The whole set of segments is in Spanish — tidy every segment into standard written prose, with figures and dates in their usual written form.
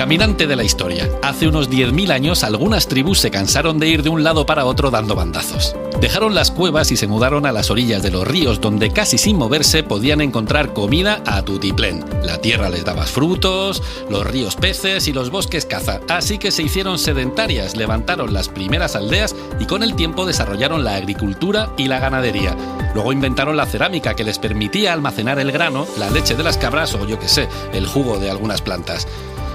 Caminante de la historia. Hace unos 10.000 años algunas tribus se cansaron de ir de un lado para otro dando bandazos. Dejaron las cuevas y se mudaron a las orillas de los ríos, donde casi sin moverse podían encontrar comida a tutiplén. La tierra les daba frutos, los ríos peces y los bosques caza. Así que se hicieron sedentarias, levantaron las primeras aldeas y con el tiempo desarrollaron la agricultura y la ganadería. Luego inventaron la cerámica, que les permitía almacenar el grano, la leche de las cabras o yo qué sé, el jugo de algunas plantas.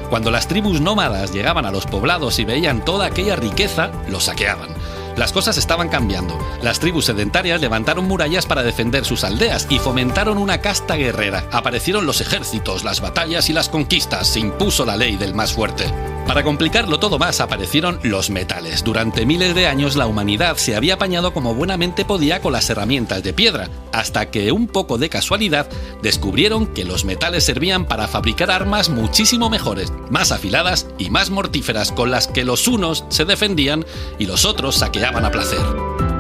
Cuando las tribus nómadas llegaban a los poblados y veían toda aquella riqueza, los saqueaban. Las cosas estaban cambiando. Las tribus sedentarias levantaron murallas para defender sus aldeas y fomentaron una casta guerrera. Aparecieron los ejércitos, las batallas y las conquistas. Se impuso la ley del más fuerte. Para complicarlo todo más, aparecieron los metales. Durante miles de años la humanidad se había apañado como buenamente podía con las herramientas de piedra, hasta que, un poco de casualidad, descubrieron que los metales servían para fabricar armas muchísimo mejores, más afiladas y más mortíferas, con las que los unos se defendían y los otros saqueaban a placer.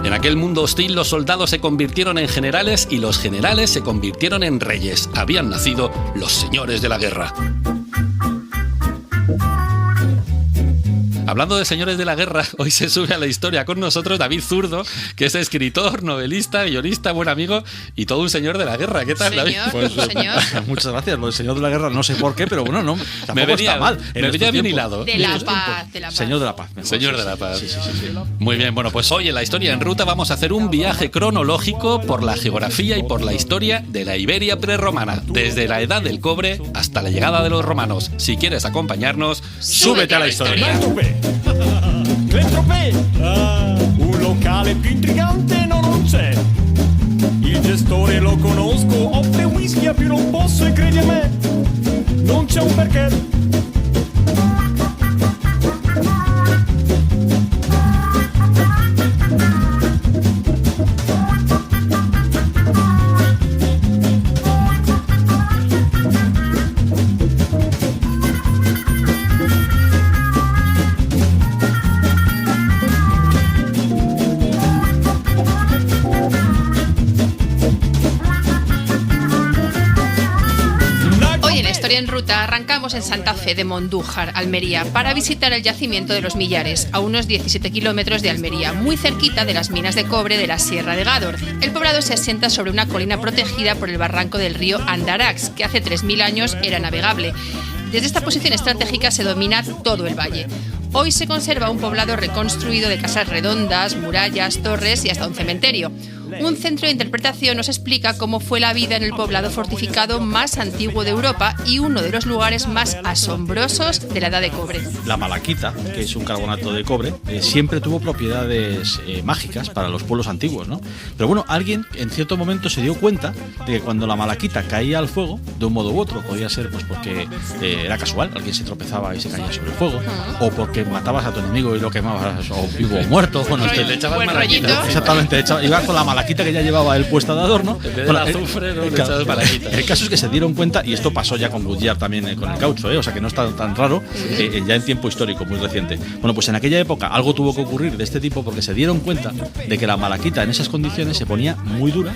En aquel mundo hostil los soldados se convirtieron en generales y los generales se convirtieron en reyes. Habían nacido los señores de la guerra. Hablando de señores de la guerra, hoy se sube a la historia con nosotros David Zurdo, que es escritor, novelista, guionista, buen amigo y todo un señor de la guerra. ¿Qué tal, David? Pues, señor. Muchas gracias. Lo del señor de la guerra no sé por qué, pero bueno, no, tampoco está mal. Me venía bien hilado. De la paz. Señor de la paz. Señor de la paz. Sí. Muy bien, bueno, pues hoy en La Historia en Ruta vamos a hacer un viaje cronológico por la geografía y por la historia de la Iberia prerromana, desde la edad del cobre hasta la llegada de los romanos. Si quieres acompañarnos, súbete a la historia. L'entropè, un locale più intrigante non c'è. Il gestore lo conosco, offre whisky a più non posso e credi a me, non c'è un perché. En ruta arrancamos en Santa Fe de Mondújar, Almería, para visitar el yacimiento de los Millares, a unos 17 kilómetros de Almería, muy cerquita de las minas de cobre de la Sierra de Gádor. El poblado se asienta sobre una colina protegida por el barranco del río Andarax, que hace 3.000 años era navegable. Desde esta posición estratégica se domina todo el valle. Hoy se conserva un poblado reconstruido de casas redondas, murallas, torres y hasta un cementerio. Un centro de interpretación nos explica cómo fue la vida en el poblado fortificado más antiguo de Europa y uno de los lugares más asombrosos de la Edad de Cobre. La malaquita, que es un carbonato de cobre, siempre tuvo propiedades mágicas para los pueblos antiguos, ¿no? Pero bueno, alguien en cierto momento se dio cuenta de que cuando la malaquita caía al fuego, de un modo u otro, podía ser pues porque era casual, alguien se tropezaba y se caía sobre el fuego, o porque matabas a tu enemigo y lo quemabas o vivo o muerto, bueno, le echabas malaquita. Exactamente, ibas con la malaquita que ya llevaba él puesta de adorno. En vez del azufre, no le echabas malaquita. El caso es que se dieron cuenta, y esto pasó ya con Goodyear también con el caucho, o sea que no está tan raro, ya en tiempo histórico, muy reciente. Bueno, pues en aquella época algo tuvo que ocurrir de este tipo porque se dieron cuenta de que la malaquita en esas condiciones se ponía muy dura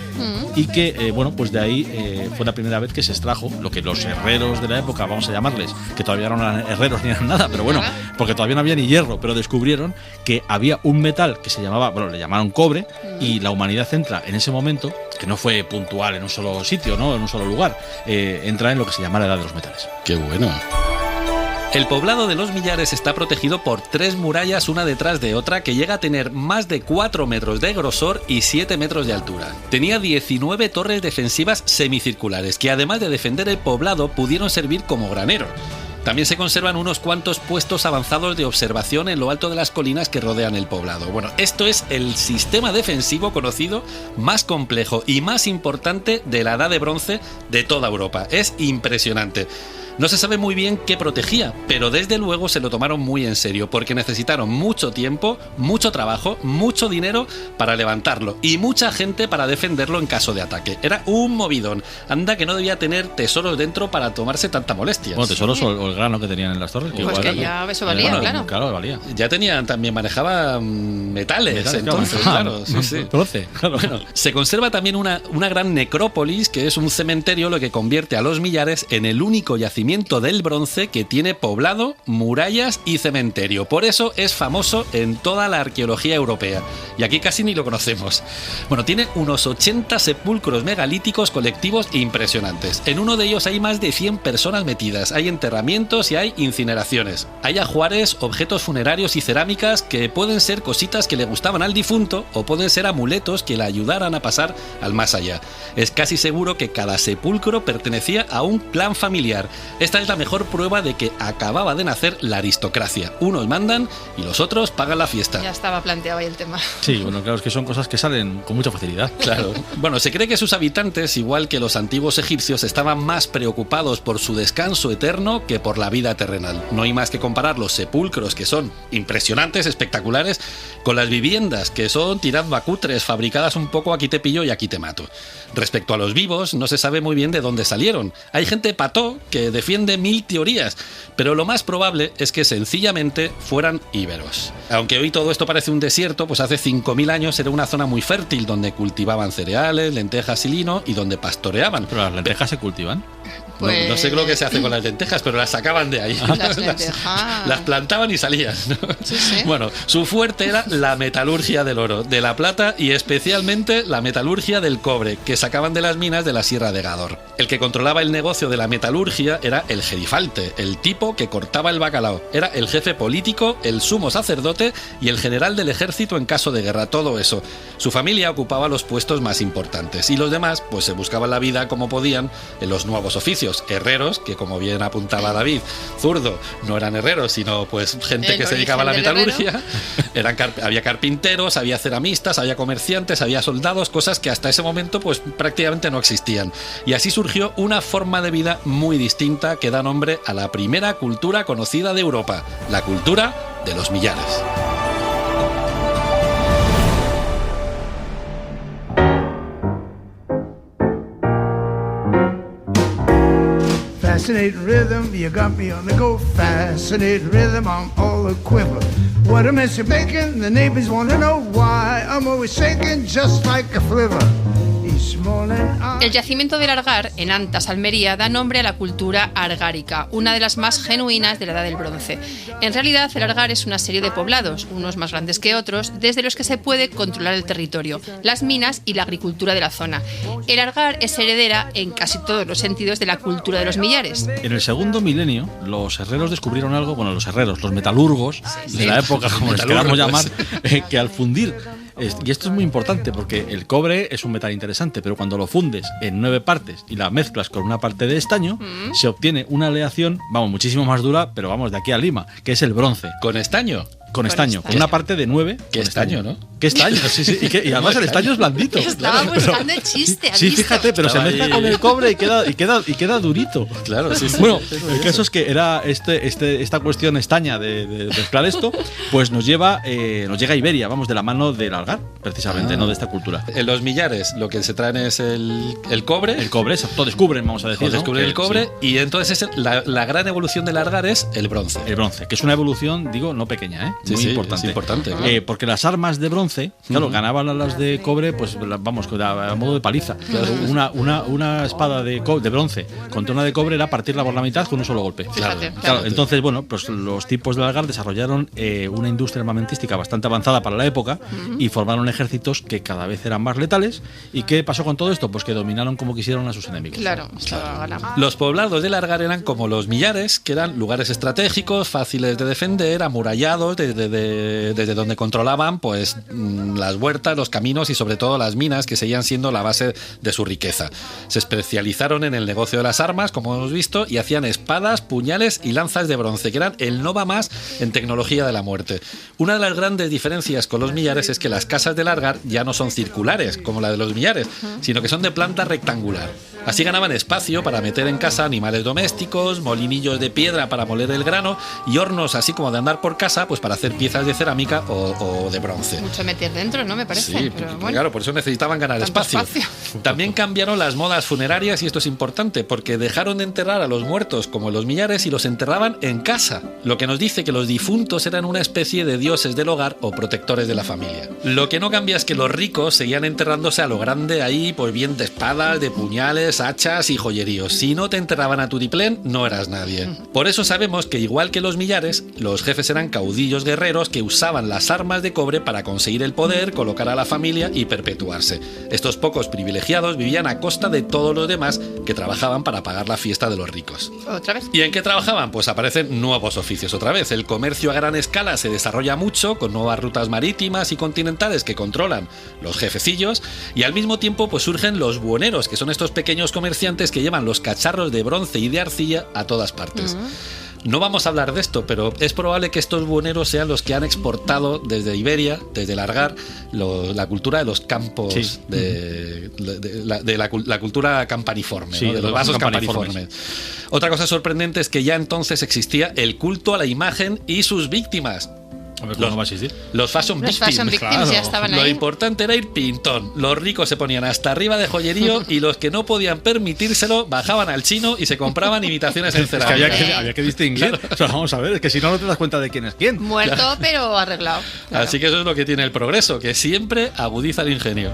y que, bueno, pues de ahí fue la primera vez que se extrajo lo que los herreros de la época, vamos a llamarles, que todavía no eran herreros ni eran nada, pero bueno, porque todavía no había ni hierro, pero descubrieron que había un metal que se llamaba, bueno, le llamaron cobre, y la humanidad entra en ese momento, que no fue puntual en un solo sitio, ¿no? En un solo lugar, entra en lo que se llama la edad de los metales. ¡Qué bueno! El poblado de los Millares está protegido por 3 murallas una detrás de otra que llega a tener más de 4 metros de grosor y 7 metros de altura. Tenía 19 torres defensivas semicirculares que, además de defender el poblado, pudieron servir como granero. También se conservan unos cuantos puestos avanzados de observación en lo alto de las colinas que rodean el poblado. Bueno, esto es el sistema defensivo conocido más complejo y más importante de la Edad de Bronce de toda Europa. Es impresionante. No se sabe muy bien qué protegía, pero desde luego se lo tomaron muy en serio, porque necesitaron mucho tiempo, mucho trabajo, mucho dinero para levantarlo y mucha gente para defenderlo en caso de ataque. Era un movidón. Anda que no debía tener tesoros dentro para tomarse tanta molestia. Bueno, tesoros o el grano que tenían en las torres. Que pues igual, que ya eso valía, bueno, claro. Claro, valía. Ya tenían, también manejaban metales entonces, claro. Sí. Claro. Bueno, se conserva también una gran necrópolis, que es un cementerio, lo que convierte a los Millares en el único yacimiento yacimiento del bronce que tiene poblado, murallas y cementerio. Por eso es famoso en toda la arqueología europea. Y aquí casi ni lo conocemos. Bueno, tiene unos 80 sepulcros megalíticos colectivos impresionantes. En uno de ellos hay más de 100 personas metidas. Hay enterramientos y hay incineraciones. Hay ajuares, objetos funerarios y cerámicas que pueden ser cositas que le gustaban al difunto o pueden ser amuletos que le ayudaran a pasar al más allá. Es casi seguro que cada sepulcro pertenecía a un clan familiar. Esta es la mejor prueba de que acababa de nacer la aristocracia. Unos mandan y los otros pagan la fiesta. Ya estaba planteado ahí el tema. Sí, bueno, claro, es que son cosas que salen con mucha facilidad. Claro. Bueno, se cree que sus habitantes, igual que los antiguos egipcios, estaban más preocupados por su descanso eterno que por la vida terrenal. No hay más que comparar los sepulcros, que son impresionantes, espectaculares, con las viviendas, que son tirando a cutres, fabricadas un poco aquí te pillo y aquí te mato. Respecto a los vivos, no se sabe muy bien de dónde salieron. Hay gente pató que defiende 1000 teorías, pero lo más probable es que sencillamente fueran íberos. Aunque hoy todo esto parece un desierto, pues hace 5000 años era una zona muy fértil donde cultivaban cereales, lentejas y lino y donde pastoreaban. ¿Pero las lentejas se cultivan? Pues... No sé lo que se hace con las lentejas, pero las sacaban de ahí. Las lentejas. Las plantaban y salían, ¿no? Sí, sí. Bueno, su fuerte era la metalurgia del oro, de la plata y especialmente la metalurgia del cobre, que sacaban de las minas de la Sierra de Gádor. El que controlaba el negocio de la metalurgia era el gerifalte, el tipo que cortaba el bacalao. Era el jefe político, el sumo sacerdote y el general del ejército en caso de guerra, todo eso. Su familia ocupaba los puestos más importantes y los demás pues se buscaban la vida como podían en los nuevos oficios. Herreros, que como bien apuntaba David, zurdo, no eran herreros, sino pues gente que se dedicaba a la metalurgia. Había carpinteros, había ceramistas, había comerciantes, había soldados, cosas que hasta ese momento pues prácticamente no existían. Y así surgió una forma de vida muy distinta que da nombre a la primera cultura conocida de Europa, la cultura de los millares. Fascinating rhythm, you got me on the go. Fascinating rhythm, I'm all a quiver. What a mess you're making, the neighbors want to know why. I'm always shaking just like a flivver. El yacimiento del Argar, en Antas, Almería, da nombre a la cultura argárica, una de las más genuinas de la Edad del Bronce. En realidad, el Argar es una serie de poblados, unos más grandes que otros, desde los que se puede controlar el territorio, las minas y la agricultura de la zona. El Argar es heredera, en casi todos los sentidos, de la cultura de los millares. En el segundo milenio, los herreros descubrieron algo, bueno, los herreros, los metalurgos de la época, como les queramos llamar, que al fundir, y esto es muy importante porque el cobre es un metal interesante, pero cuando lo fundes en 9 partes y la mezclas con una parte de estaño, se obtiene una aleación, vamos, muchísimo más dura, pero vamos, de aquí a Lima, que es el bronce. ¿Con estaño? Con estaño, con una parte de 9. ¿Qué estaño, no? ¿Qué estaño? Sí, sí. Y además el estaño es blandito. Estaba buscando el chiste. Sí, fíjate, pero estaba se mezcla ahí con el cobre y queda durito. Claro, sí, sí. Bueno, el caso es que era esta cuestión estaña de mezclar esto, pues nos llega a Iberia, vamos, de la mano del Algar, precisamente, no de esta cultura. En los millares lo que se traen es el cobre. El cobre, exacto, descubren, vamos a decir. Descubren ¿no? el cobre, sí. Y entonces la gran evolución del Algar es el bronce. El bronce, que es una evolución, digo, no pequeña, ¿eh? Sí, muy sí, importante. Es importante, claro. Porque las armas de bronce, claro, ganaban a las de cobre, pues vamos, a modo de paliza. Una espada de bronce contra una de cobre era partirla por la mitad con un solo golpe. Claro. Entonces, bueno, pues los tipos del Algar desarrollaron una industria armamentística bastante avanzada para la época y formaron ejércitos que cada vez eran más letales. ¿Y qué pasó con todo esto? Pues que dominaron como quisieron a sus enemigos. Claro. Los poblados del Algar eran como los millares, que eran lugares estratégicos, fáciles de defender, amurallados, desde donde controlaban pues las huertas, los caminos y sobre todo las minas, que seguían siendo la base de su riqueza. Se especializaron en el negocio de las armas, como hemos visto, y hacían espadas, puñales y lanzas de bronce, que eran el no va más en tecnología de la muerte. Una de las grandes diferencias con los millares es que las casas del Algar ya no son circulares, como la de los millares, sino que son de planta rectangular. Así ganaban espacio para meter en casa animales domésticos, molinillos de piedra para moler el grano y hornos así como de andar por casa, pues para hacer piezas de cerámica o de bronce. Mucho meter dentro, ¿no? Me parece. Sí, pero bueno. claro, por eso necesitaban ganar Tanto espacio. También cambiaron las modas funerarias, y esto es importante, porque dejaron de enterrar a los muertos como en los millares y los enterraban en casa, lo que nos dice que los difuntos eran una especie de dioses del hogar o protectores de la familia. Lo que no cambia es que los ricos seguían enterrándose a lo grande ahí, pues bien de espadas, de puñales, hachas y joyeríos. Si no te enterraban a tutiplén, no eras nadie. Por eso sabemos que, igual que los millares, los jefes eran caudillos guerreros que usaban las armas de cobre para conseguir el poder, colocar a la familia y perpetuarse. Estos pocos privilegiados vivían a costa de todos los demás que trabajaban para pagar la fiesta de los ricos. ¿Otra vez? ¿Y en qué trabajaban? Pues aparecen nuevos oficios otra vez. El comercio a gran escala se desarrolla mucho, con nuevas rutas marítimas y continentales que controlan los jefecillos, y al mismo tiempo pues surgen los buhoneros, que son estos pequeños comerciantes que llevan los cacharros de bronce y de arcilla a todas partes. No vamos a hablar de esto, pero es probable que estos buhoneros sean los que han exportado desde Iberia, desde Largar, la cultura de los campos, Sí. de la cultura campaniforme, Sí, ¿no? De los vasos campaniformes. campaniformes. Otra cosa sorprendente es que ya entonces existía el culto a la imagen y sus víctimas. Hombre, ¿cómo no va a existir? Los fashion Los victims. fashion victims claro. ya estaban Lo ahí. importante era ir pintón. Los ricos se ponían hasta arriba de joyerío y los que no podían permitírselo bajaban al chino y se compraban imitaciones en Es que cerámica. había que distinguir. O sea, vamos a ver, es que si no, no te das cuenta de quién es quién. Muerto, pero arreglado. Claro. Así que eso es lo que tiene el progreso, que siempre agudiza el ingenio.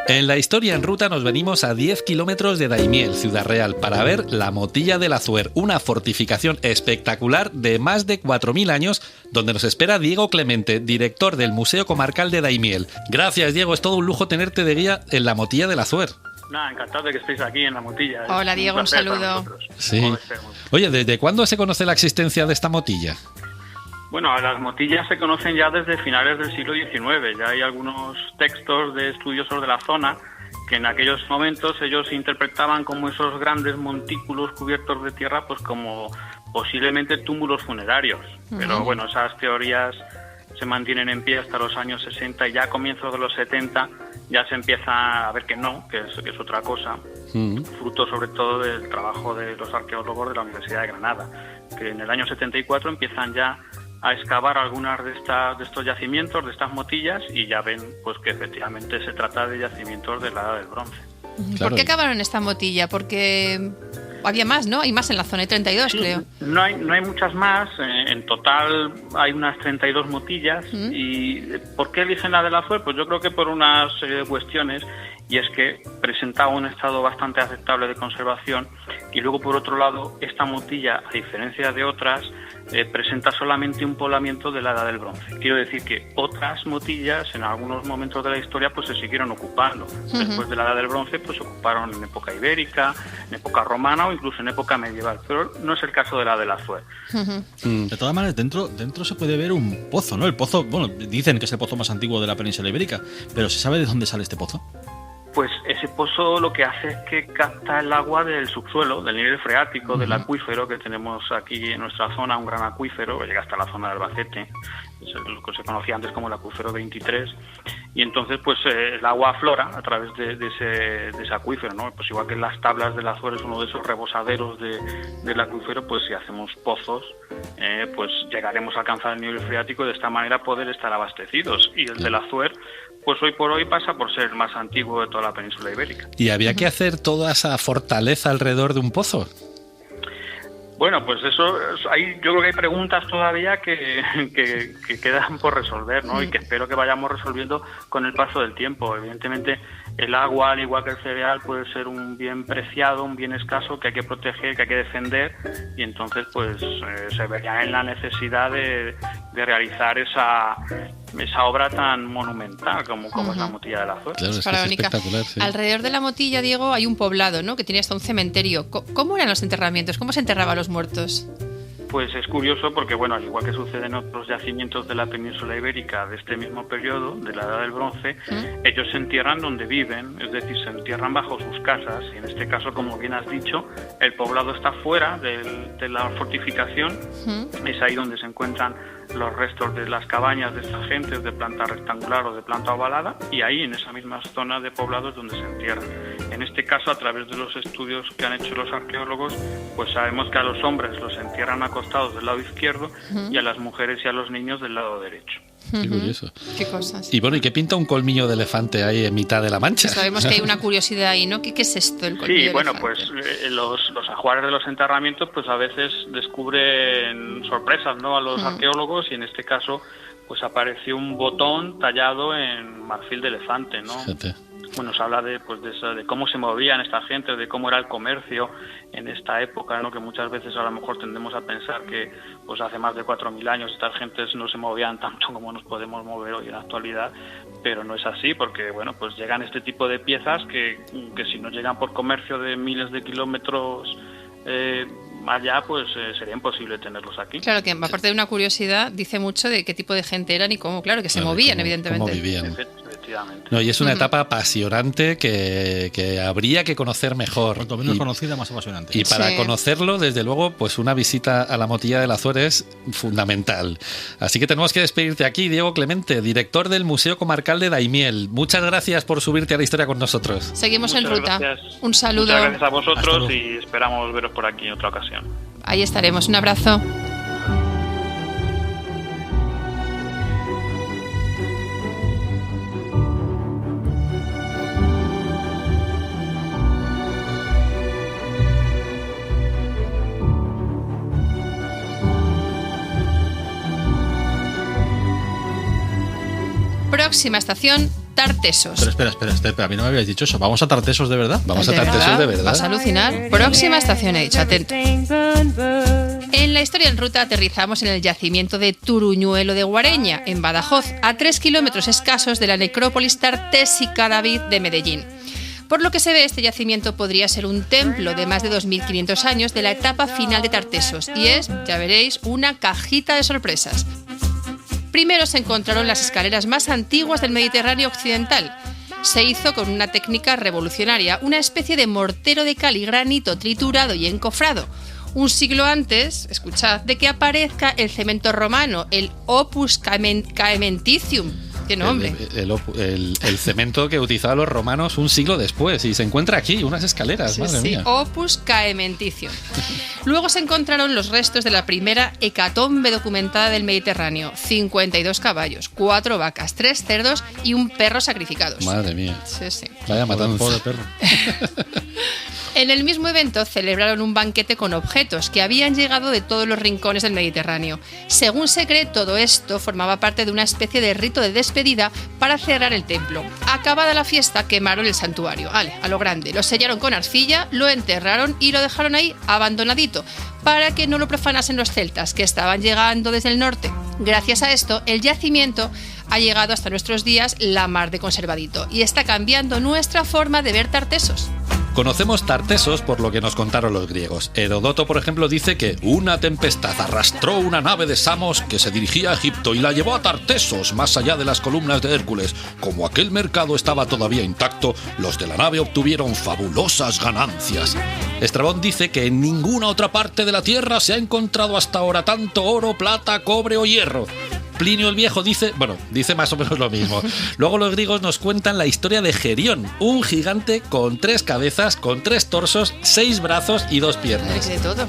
En la historia en ruta nos venimos a 10 kilómetros de Daimiel, Ciudad Real, para ver la Motilla del Azuer, una fortificación espectacular de más de 4.000 años, donde nos espera Diego Clemente, director del Museo Comarcal de Daimiel. Gracias, Diego, es todo un lujo tenerte de guía en la Motilla del Azuer. Nada, encantado de que estéis aquí en la Motilla. Hola, Diego, un placer para saludo. nosotros. Sí. Joder, estemos. Oye, ¿desde cuándo se conoce la existencia de esta motilla? Bueno, las motillas se conocen ya desde finales del siglo XIX. Ya hay algunos textos de estudiosos de la zona que en aquellos momentos ellos interpretaban como esos grandes montículos cubiertos de tierra, pues como posiblemente túmulos funerarios. Pero bueno, esas teorías se mantienen en pie hasta los años 60 y ya a comienzos de los 70 ya se empieza a ver que no, que es otra cosa, fruto sobre todo del trabajo de los arqueólogos de la Universidad de Granada, que en el año 74 empiezan ya a excavar algunas de estos yacimientos, de estas motillas, y ya ven pues que efectivamente se trata de yacimientos de la Edad del Bronce. Claro. ¿Por qué acabaron en esta motilla? Porque había más, ¿no? Hay más en la zona, hay 32, creo. No hay muchas más, en total hay unas 32 motillas. ¿Y por qué eligen la del Azuer? Pues yo creo que por una serie de cuestiones, y es que presentaba un estado bastante aceptable de conservación, y luego por otro lado esta motilla, a diferencia de otras, presenta solamente un poblamiento de la Edad del Bronce. Quiero decir que otras motillas en algunos momentos de la historia pues se siguieron ocupando. Después de la Edad del Bronce pues se ocuparon en época ibérica, en época romana o incluso en época medieval, pero no es el caso de la del Azuer. De todas maneras, dentro se puede ver un pozo, ¿no? El pozo, bueno, dicen que es el pozo más antiguo de la península ibérica, pero ¿se sabe de dónde sale este pozo? Pues ese pozo lo que hace es que capta el agua del subsuelo, del nivel freático, del acuífero que tenemos aquí en nuestra zona, un gran acuífero que llega hasta la zona de Albacete, es lo que se conocía antes como el acuífero 23, y entonces pues el agua aflora a través de ese acuífero, ¿no? Pues igual que en las tablas del Azuer es uno de esos rebosaderos del acuífero, pues si hacemos pozos, pues llegaremos a alcanzar el nivel freático y de esta manera poder estar abastecidos. Y el del Azuer, pues hoy por hoy pasa por ser el más antiguo de toda la península ibérica. ¿Y había que hacer toda esa fortaleza alrededor de un pozo? Bueno, pues eso, yo creo que hay preguntas todavía que quedan por resolver, ¿no? Y que espero que vayamos resolviendo con el paso del tiempo. Evidentemente, el agua, al igual que el cereal, puede ser un bien preciado, un bien escaso que hay que proteger, que hay que defender, y entonces pues se vería en la necesidad de realizar esa obra tan monumental como es la Motilla de la Azuera. Claro, es que es Faraónica. espectacular, sí. Alrededor de la Motilla, Diego, hay un poblado, ¿no?, que tiene hasta un cementerio. ¿Cómo eran los enterramientos? ¿Cómo se enterraban los muertos? Pues es curioso porque, bueno, al igual que sucede en otros yacimientos de la península ibérica de este mismo periodo, de la Edad del Bronce, ellos se entierran donde viven, es decir, se entierran bajo sus casas, y en este caso, como bien has dicho, el poblado está fuera de la fortificación, es ahí donde se encuentran los restos de las cabañas de esta gente, de planta rectangular o de planta ovalada, y ahí en esa misma zona de poblados donde se entierran. En este caso, a través de los estudios que han hecho los arqueólogos, pues sabemos que a los hombres los entierran acostados del lado izquierdo y a las mujeres y a los niños del lado derecho. Qué curioso. Qué cosas. Y bueno, ¿y qué pinta un colmillo de elefante ahí en mitad de la mancha? Sabemos que hay una curiosidad ahí, ¿no? ¿Qué es esto, el colmillo Sí, de bueno, elefante? pues los ajuares de los enterramientos pues a veces descubren sorpresas, ¿no?, a los arqueólogos, y en este caso pues apareció un botón tallado en marfil de elefante, ¿no? Fíjate. Bueno, se habla de cómo se movían esta gente, de cómo era el comercio en esta época, ¿no?, que muchas veces a lo mejor tendemos a pensar que pues hace más de 4.000 años estas gentes no se movían tanto como nos podemos mover hoy en la actualidad, pero no es así, porque bueno, pues llegan este tipo de piezas que si no llegan por comercio de miles de kilómetros allá, pues sería imposible tenerlos aquí. Claro que, aparte de una curiosidad, dice mucho de qué tipo de gente eran y cómo, claro, que se movían, evidentemente. Cómo vivían. Efectivamente. No, y es una etapa apasionante que habría que conocer mejor. Cuanto menos Y- conocida, más apasionante. Y para Sí. conocerlo, desde luego, pues una visita a la Motilla del Azuero es fundamental. Así que tenemos que despedirte aquí, Diego Clemente, director del Museo Comarcal de Daimiel. Muchas gracias por subirte a la historia con nosotros. Seguimos en Muchas ruta. gracias. Un saludo. Muchas gracias a Hasta vosotros luego. y esperamos veros por aquí en otra ocasión. Ahí estaremos. Un abrazo. Próxima estación, Tartesos. Pero espera, a mí no me habíais dicho eso. ¿Vamos a Tartesos de verdad? Vamos a Tartesos de verdad. Vas a alucinar. Próxima estación, he dicho, atento. En la historia en ruta aterrizamos en el yacimiento de Turuñuelo de Guareña, en Badajoz, a 3 kilómetros escasos de la necrópolis tartésica David de Medellín. Por lo que se ve, este yacimiento podría ser un templo de más de 2.500 años de la etapa final de Tartesos, y es, ya veréis, una cajita de sorpresas. Primero se encontraron las escaleras más antiguas del Mediterráneo occidental. Se hizo con una técnica revolucionaria, una especie de mortero de cal y granito triturado y encofrado. Un siglo antes, escuchad, de que aparezca el cemento romano, el Opus Caementicium. ¡Qué nombre! El cemento que utilizaban los romanos un siglo después. Y se encuentra aquí, unas escaleras, Sí, madre sí, mía. Opus Caementicium. Luego se encontraron los restos de la primera hecatombe documentada del Mediterráneo. 52 caballos, 4 vacas, 3 cerdos y un perro sacrificados. Madre mía. Sí, sí. Vaya matanza. Pobre perro. En el mismo evento celebraron un banquete con objetos que habían llegado de todos los rincones del Mediterráneo. Según se cree, todo esto formaba parte de una especie de rito de despedida para cerrar el templo. Acabada la fiesta, quemaron el santuario, a lo grande. Lo sellaron con arcilla, lo enterraron y lo dejaron ahí abandonadito, para que no lo profanasen los celtas, que estaban llegando desde el norte. Gracias a esto, el yacimiento ha llegado hasta nuestros días la mar de conservadito y está cambiando nuestra forma de ver Tartesos. Conocemos Tartesos por lo que nos contaron los griegos. Herodoto, por ejemplo, dice que una tempestad arrastró una nave de Samos que se dirigía a Egipto y la llevó a Tartesos, más allá de las columnas de Hércules. Como aquel mercado estaba todavía intacto, los de la nave obtuvieron fabulosas ganancias. Estrabón dice que en ninguna otra parte de la tierra se ha encontrado hasta ahora tanto oro, plata, cobre o hierro. Plinio el Viejo dice más o menos lo mismo. Luego los griegos nos cuentan la historia de Gerión, un gigante con 3 cabezas, con 3 torsos, 6 brazos y 2 piernas. De todo.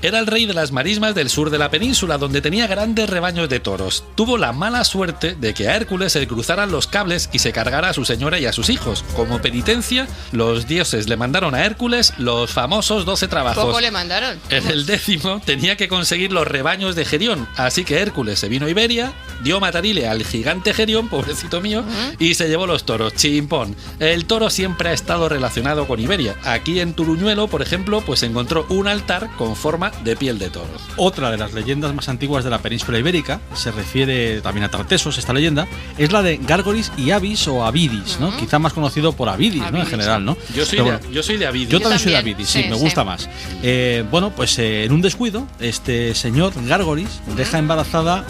era el rey de las marismas del sur de la península, donde tenía grandes rebaños de toros. Tuvo la mala suerte de que a Hércules se le cruzaran los cables y se cargara a su señora y a sus hijos. Como penitencia, los dioses le mandaron a Hércules los famosos 12 trabajos. Poco le mandaron. En el 10º tenía que conseguir los rebaños de Gerión, así que Hércules se vino a Iberia, dio matarile al gigante Gerión, pobrecito mío, y se llevó los toros. Chimpón. El toro siempre ha estado relacionado con Iberia. Aquí en Turuñuelo, por ejemplo, pues se encontró un altar con forma de piel de toro. Otra de las leyendas más antiguas de la península ibérica, se refiere también a Tartesos, esta leyenda, es la de Gárgoris y Avis o Avidis, ¿no? Quizá más conocido por Avidis, ¿no? En general, ¿no? Yo soy de Avidis. Yo también soy de también, Avidis, sí, me gusta sí. más. Bueno, pues en un descuido, este señor Gárgoris deja embarazada,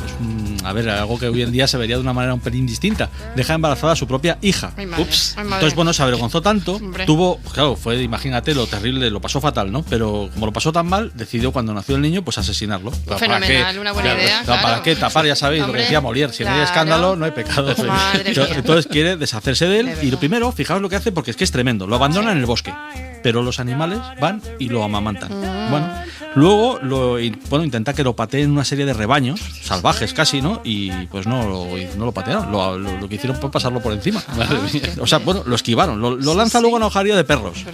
a ver, algo que hoy en día se vería de una manera un pelín distinta, deja embarazada a su propia hija. Ay, madre, Ups. ay, madre. Entonces, bueno, se avergonzó tanto, Hombre. tuvo, claro, imagínate lo terrible, lo pasó fatal, ¿no? Pero como lo pasó tan mal, decidió cuando nació el niño, pues asesinarlo. ¿Para Fenomenal, qué? una buena idea, ¿Para claro. qué tapar? Ya sabéis lo Hombre, que decía Molière, si no hay claro. escándalo, no hay pecado. Madre mía. Entonces quiere deshacerse de él, De y verdad. lo primero, fijaos lo que hace, porque es que es tremendo, lo abandona en el bosque, pero los animales van y lo amamantan. Bueno, luego intenta que lo pateen una serie de rebaños salvajes casi, ¿no? Y pues no lo patearon, lo que hicieron fue pasarlo por encima. Madre mía. O sea, bueno, lo esquivaron, lo lanza luego a una hojaría de perros.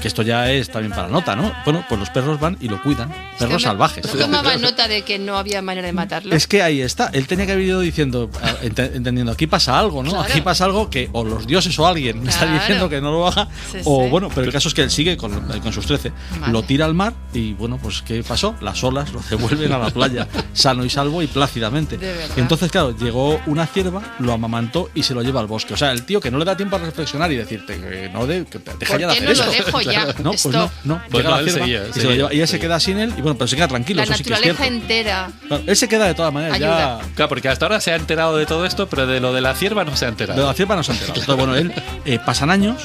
Que esto ya es también para nota, ¿no? Bueno, pues los perros van y lo cuidan, perros salvajes. No tomaban nota de que no había manera de matarlo. Es que ahí está, él tenía que haber ido diciendo, entendiendo, aquí pasa algo, ¿no? Claro. Aquí pasa algo que o los dioses o alguien me está Claro. diciendo que no lo haga, Sí, o sí. bueno, pero el caso es que él sigue con sus 13, Vale. lo tira al mar y bueno, pues ¿qué pasó? Las olas lo devuelven a la playa, sano y salvo y plácidamente. De verdad. Y entonces, claro, llegó una cierva, lo amamantó y se lo lleva al bosque. O sea, el tío que no le da tiempo a reflexionar y decirte que no que deja ¿Por ya de qué hacer no eso. lo dejo ya? No, pues Stop. no. Pues Llega no, la él cierva seguía, y, se lo lleva, y él se seguía. queda sin él y bueno, pero se queda tranquilo, La eso sí que es naturaleza cierto. entera. Claro, él se queda de todas maneras Ayuda. ya. Claro, porque hasta ahora se ha enterado de todo esto, pero de lo de la cierva no se ha De enterado. la cierva no se ha enterado. Entonces, bueno, él pasan años,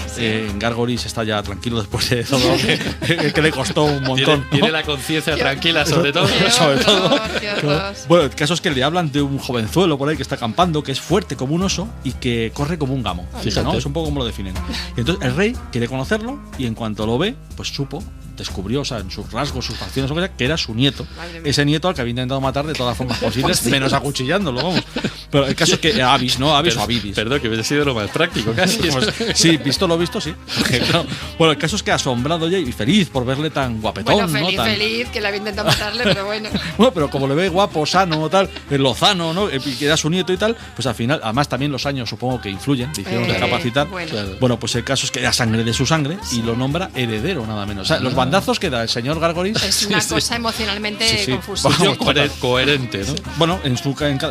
Gárgoris está ya tranquilo después de todo lo que le costó un montón. ¿no? Tiene la conciencia tranquila sobre todo. Qué Sobre todo. horror, qué horror. Bueno, el caso es que le hablan de un jovenzuelo por ahí que está acampando, que es fuerte como un oso y que corre como un gamo. Fíjate, ¿no? Es un poco como lo definen. Y entonces el rey quiere conocerlo y en cuanto lo ve, pues descubrió, o sea, en sus rasgos, sus facciones, o cosa, que era su nieto. Madre mía. Ese nieto al que había intentado matar de todas las formas posibles, menos acuchillándolo, vamos. Pero el caso es que Avis, ¿no? Avis o Avidis. Perdón, que hubiese sido lo más práctico casi. Pues, sí, visto lo visto, sí. Porque, claro, bueno, el caso es que asombrado ya y feliz por verle tan guapetón, Bueno, feliz, ¿no? Tan- feliz, que le había intentado matarle, pero bueno. Bueno, pero como le ve guapo, sano, tal, lozano, ¿no? Y que era su nieto y tal, pues al final, además también los años supongo que influyen, le hicieron recapacitar. bueno. Bueno, pues el caso es que era sangre de su sangre y lo nombra heredero, nada menos. O sea, los bandazos que da el señor Gárgoris. Es una cosa emocionalmente Sí, sí. confusa. Vamos, Coherente, ¿no? Bueno,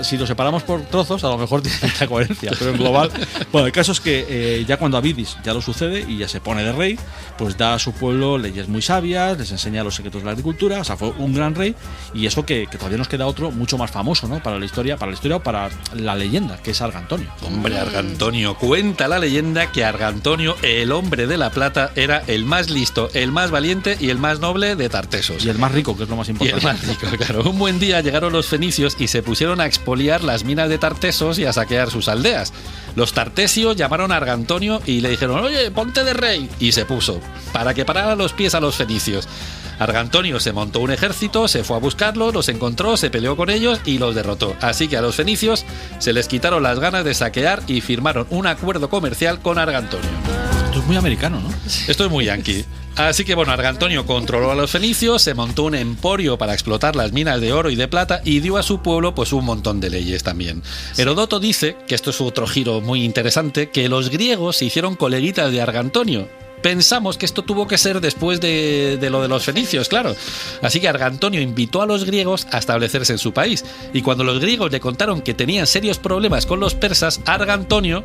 si lo separamos por trozos, a lo mejor tiene cierta coherencia, pero en global. Bueno, el caso es que ya cuando Avidis ya lo sucede y ya se pone de rey, pues da a su pueblo leyes muy sabias, les enseña los secretos de la agricultura, o sea, fue un gran rey, y eso que todavía nos queda otro mucho más famoso, ¿no? Para la historia o para la leyenda, que es Argantonio. Hombre, Argantonio. Cuenta la leyenda que Argantonio, el hombre de la plata, era el más listo, el más valiente y el más noble de Tartesos. Y el más rico, que es lo más Y el importante. más rico, claro. Un buen día llegaron los fenicios y se pusieron a expoliar las minas de Tartesos y a saquear sus aldeas. Los tartesios llamaron a Argantonio y le dijeron: oye, ponte de rey. Y se puso, para que parara los pies a los fenicios. Argantonio se montó un ejército, se fue a buscarlos, los encontró, se peleó con ellos y los derrotó. Así que a los fenicios se les quitaron las ganas de saquear y firmaron un acuerdo comercial con Argantonio. Esto es muy americano, ¿no? Esto es muy yankee. Así que bueno, Argantonio controló a los fenicios, se montó un emporio para explotar las minas de oro y de plata y dio a su pueblo pues un montón de leyes también. Heródoto dice, que esto es otro giro muy interesante, que los griegos se hicieron coleguitas de Argantonio. Pensamos que esto tuvo que ser después de lo de los fenicios, claro. Así que Argantonio invitó a los griegos a establecerse en su país. Y cuando los griegos le contaron que tenían serios problemas con los persas, Argantonio,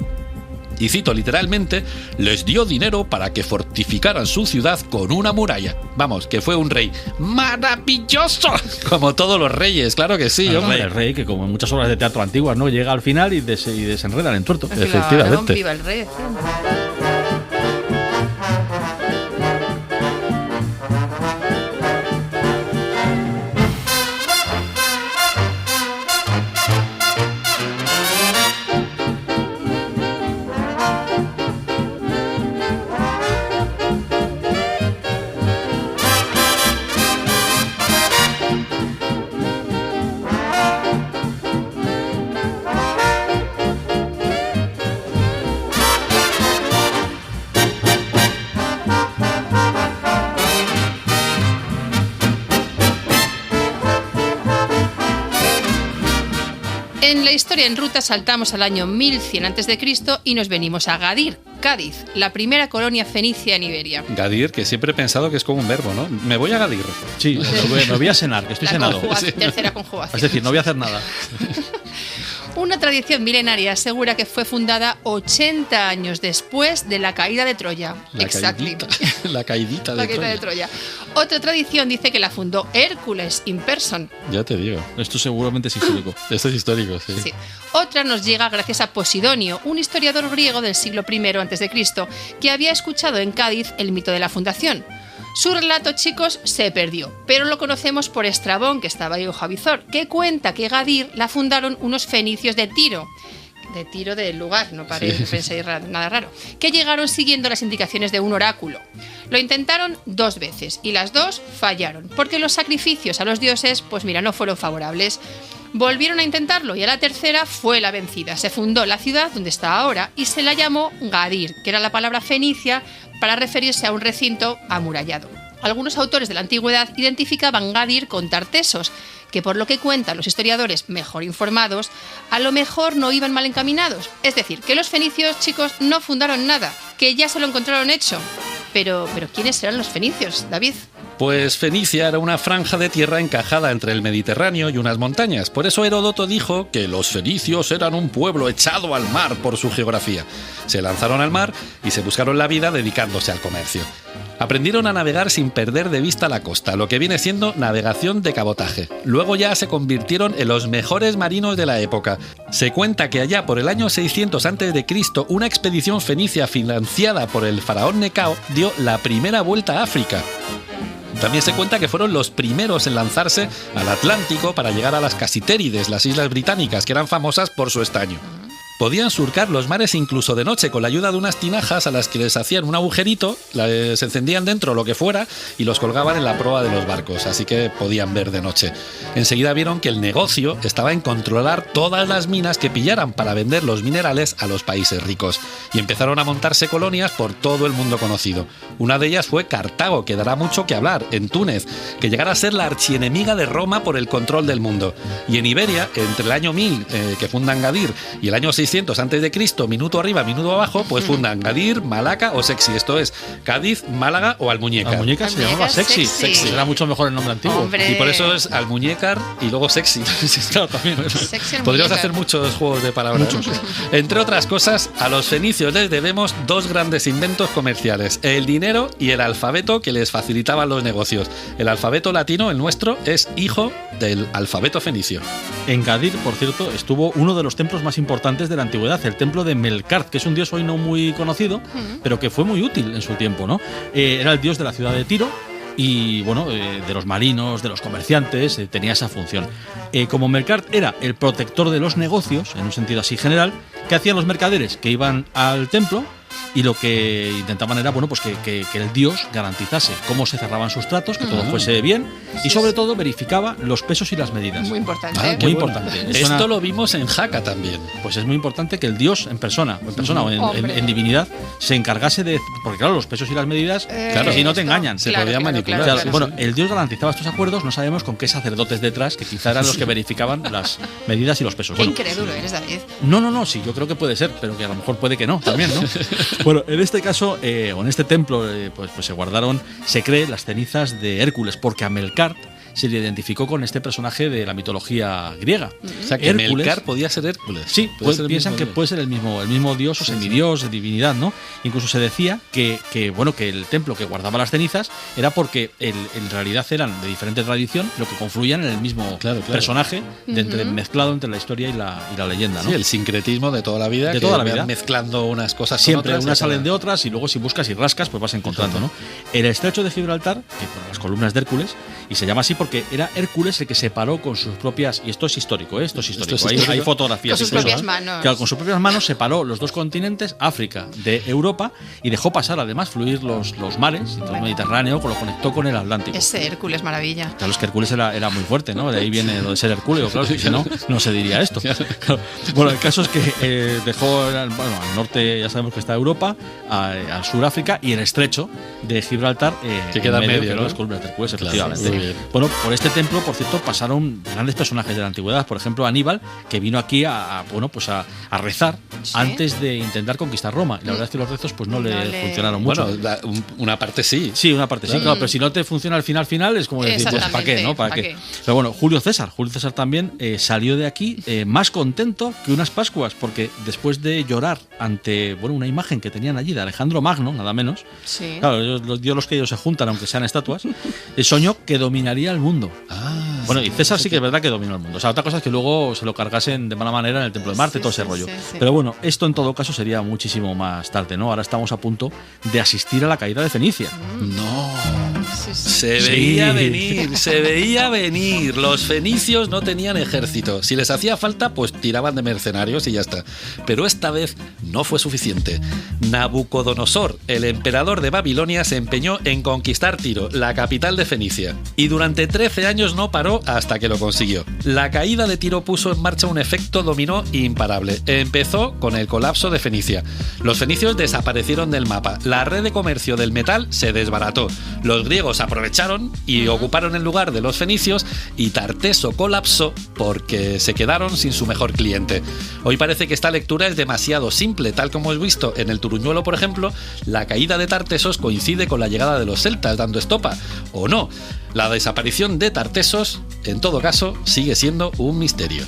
y cito literalmente, les dio dinero para que fortificaran su ciudad con una muralla. Vamos, que fue un rey maravilloso, como todos los reyes, claro que sí, hombre. El rey, que como en muchas obras de teatro antiguas, ¿no? Llega al final y desenreda el entuerto. Claro, Efectivamente. viva el rey. En la historia en ruta saltamos al año 1100 a.C. y nos venimos a Gadir, Cádiz, la primera colonia fenicia en Iberia. Gadir, que siempre he pensado que es como un verbo, ¿no? Me voy a Gadir. Sí, me voy a cenar, que estoy cenado. Tercera conjugación. Es decir, no voy a hacer nada. Una tradición milenaria asegura que fue fundada 80 años después de la caída de Troya. La caidita de Troya. Otra tradición dice que la fundó Hércules in person. Ya te digo. Esto seguramente es histórico. Esto es histórico, sí. Sí. Otra nos llega gracias a Posidonio, un historiador griego del siglo I a.C., que había escuchado en Cádiz el mito de la fundación. Su relato, chicos, se perdió, pero lo conocemos por Estrabón, que estaba ahí ojo avizor, que cuenta que Gadir la fundaron unos fenicios de Tiro del lugar, no penséis nada raro, que llegaron siguiendo las indicaciones de un oráculo. Lo intentaron 2 veces y las 2 fallaron, porque los sacrificios a los dioses, pues mira, no fueron favorables. Volvieron a intentarlo y a la tercera fue la vencida. Se fundó la ciudad donde está ahora y se la llamó Gadir, que era la palabra fenicia para referirse a un recinto amurallado. Algunos autores de la antigüedad identificaban Gadir con Tartesos, que por lo que cuentan los historiadores mejor informados, a lo mejor no iban mal encaminados. Es decir, que los fenicios, chicos, no fundaron nada, que ya se lo encontraron hecho. Pero ¿quiénes eran los fenicios, David? Pues Fenicia era una franja de tierra encajada entre el Mediterráneo y unas montañas. Por eso Heródoto dijo que los fenicios eran un pueblo echado al mar por su geografía. Se lanzaron al mar y se buscaron la vida dedicándose al comercio. Aprendieron a navegar sin perder de vista la costa, lo que viene siendo navegación de cabotaje. Luego ya se convirtieron en los mejores marinos de la época. Se cuenta que allá por el año 600 a.C., una expedición fenicia financiada por el faraón Necao dio la primera vuelta a África. También se cuenta que fueron los primeros en lanzarse al Atlántico para llegar a las Casitérides, las islas británicas, que eran famosas por su estaño. Podían surcar los mares incluso de noche con la ayuda de unas tinajas a las que les hacían un agujerito, se encendían dentro lo que fuera y los colgaban en la proa de los barcos, así que podían ver de noche. Enseguida vieron que el negocio estaba en controlar todas las minas que pillaran para vender los minerales a los países ricos, y empezaron a montarse colonias por todo el mundo conocido. Una de ellas fue Cartago, que dará mucho que hablar, en Túnez, que llegara a ser la archienemiga de Roma por el control del mundo. Y en Iberia, entre el año 1000, que fundan Gadir, y el año 600 a.C., minuto arriba, minuto abajo, pues fundan Gadir, Malaca o Sexi. Esto es Cádiz, Málaga o Almuñécar. Almuñécar se llamaba Sexi. Era mucho mejor el nombre antiguo. Hombre. Y por eso es Almuñécar y luego Sexi. Claro, también. Podríamos hacer muchos juegos de palabras. Entre otras cosas, a los fenicios les debemos 2 grandes inventos comerciales: el dinero y el alfabeto, que les facilitaban los negocios. El alfabeto latino, el nuestro, es hijo del alfabeto fenicio. En Gadir, por cierto, estuvo uno de los templos más importantes de la antigüedad, el templo de Melkart, que es un dios hoy no muy conocido, pero que fue muy útil en su tiempo, ¿no? Era el dios de la ciudad de Tiro y, bueno, de los marinos, de los comerciantes, tenía esa función. Como Melkart era el protector de los negocios, en un sentido así general, ¿qué hacían los mercaderes? Que iban al templo y lo que intentaban era, bueno, pues que el dios garantizase cómo se cerraban sus tratos, que todo fuese bien, y sobre todo verificaba los pesos y las medidas. Muy importante. Muy importante. Esto lo vimos en Jaca también. Pues es muy importante que el dios en persona o en divinidad se encargase de... Porque claro, los pesos y las medidas, claro, si no te engañan. Se podían manipular. Bueno, el dios garantizaba estos acuerdos, no sabemos con qué sacerdotes detrás, que quizá eran los que verificaban las medidas y los pesos. Qué incrédulo eres, David. No, sí, yo creo que puede ser, pero que a lo mejor puede que no, también, ¿no? Bueno, en este caso, o en este templo, pues se guardaron, se cree, las cenizas de Hércules, porque a Melkart se le identificó con este personaje de la mitología griega. O sea, que Hércules, Melkart podía ser Hércules. Sí, piensan que puede ser el mismo dios o semidios, de divinidad, ¿no? Incluso se decía que el templo que guardaba las cenizas era porque en realidad eran de diferente tradición, pero que confluían en el mismo personaje, mezclado entre la historia y la leyenda, ¿no? Sí, el sincretismo de toda la vida. De toda la vida. Mezclando unas cosas siempre con otras. Unas salen de otras y luego si buscas y rascas, pues vas encontrando, ¿no? El estrecho de Gibraltar, que por las columnas de Hércules, y se llama así porque era Hércules el que se paró con sus propias, y esto es histórico, Esto es histórico. Hay fotografías. Con sus propias manos. Claro, con sus propias manos separó los 2 continentes, África de Europa, y dejó pasar además fluir los mares, y todo el Mediterráneo, lo conectó con el Atlántico. Ese Hércules, maravilla. Claro, es que Hércules era muy fuerte, ¿no? De ahí viene lo de ser hercúleo, claro, si no se diría esto. Claro. Bueno, el caso es que dejó, al norte ya sabemos que está Europa, al sur África, y el estrecho de Gibraltar, que queda en medio, ¿no? Las columnas de Hércules, Claro, efectivamente. Bueno, Por este templo, por cierto, pasaron grandes personajes de la antigüedad. Por ejemplo, Aníbal, que vino aquí a rezar antes de intentar conquistar Roma. Y la verdad es que los rezos pues no le funcionaron mucho. Bueno, una parte sí. Sí, una parte sí, claro, pero si no te funciona al final es como decir, pues ¿para qué? ¿No? ¿Para qué? Pero bueno, Julio César también salió de aquí más contento que unas Pascuas, porque después de llorar ante una imagen que tenían allí de Alejandro Magno, nada menos, claro, los que ellos se juntan, aunque sean estatuas, soñó que dominaría el mundo. Bueno, y César sí que es verdad que dominó el mundo. O sea, otra cosa es que luego se lo cargasen de mala manera en el Templo de Marte, todo ese rollo. Pero bueno, esto en todo caso sería muchísimo más tarde, ¿no? Ahora estamos a punto de asistir a la caída de Fenicia. No. Se veía venir. Los fenicios no tenían ejército. Si les hacía falta, pues tiraban de mercenarios y ya está. Pero esta vez no fue suficiente. Nabucodonosor, el emperador de Babilonia, se empeñó en conquistar Tiro, la capital de Fenicia. Y durante 13 años no paró hasta que lo consiguió. La caída de Tiro puso en marcha un efecto dominó imparable. Empezó con el colapso de Fenicia. Los fenicios desaparecieron del mapa. La red de comercio del metal se desbarató. Los griegos aprovecharon y ocuparon el lugar de los fenicios y Tarteso colapsó porque se quedaron sin su mejor cliente. Hoy parece que esta lectura es demasiado simple, tal como hemos visto en el Turuñuelo, por ejemplo. La caída de Tartesos coincide con la llegada de los celtas dando estopa, ¿o no? La desaparición de Tartesos, en todo caso, sigue siendo un misterio.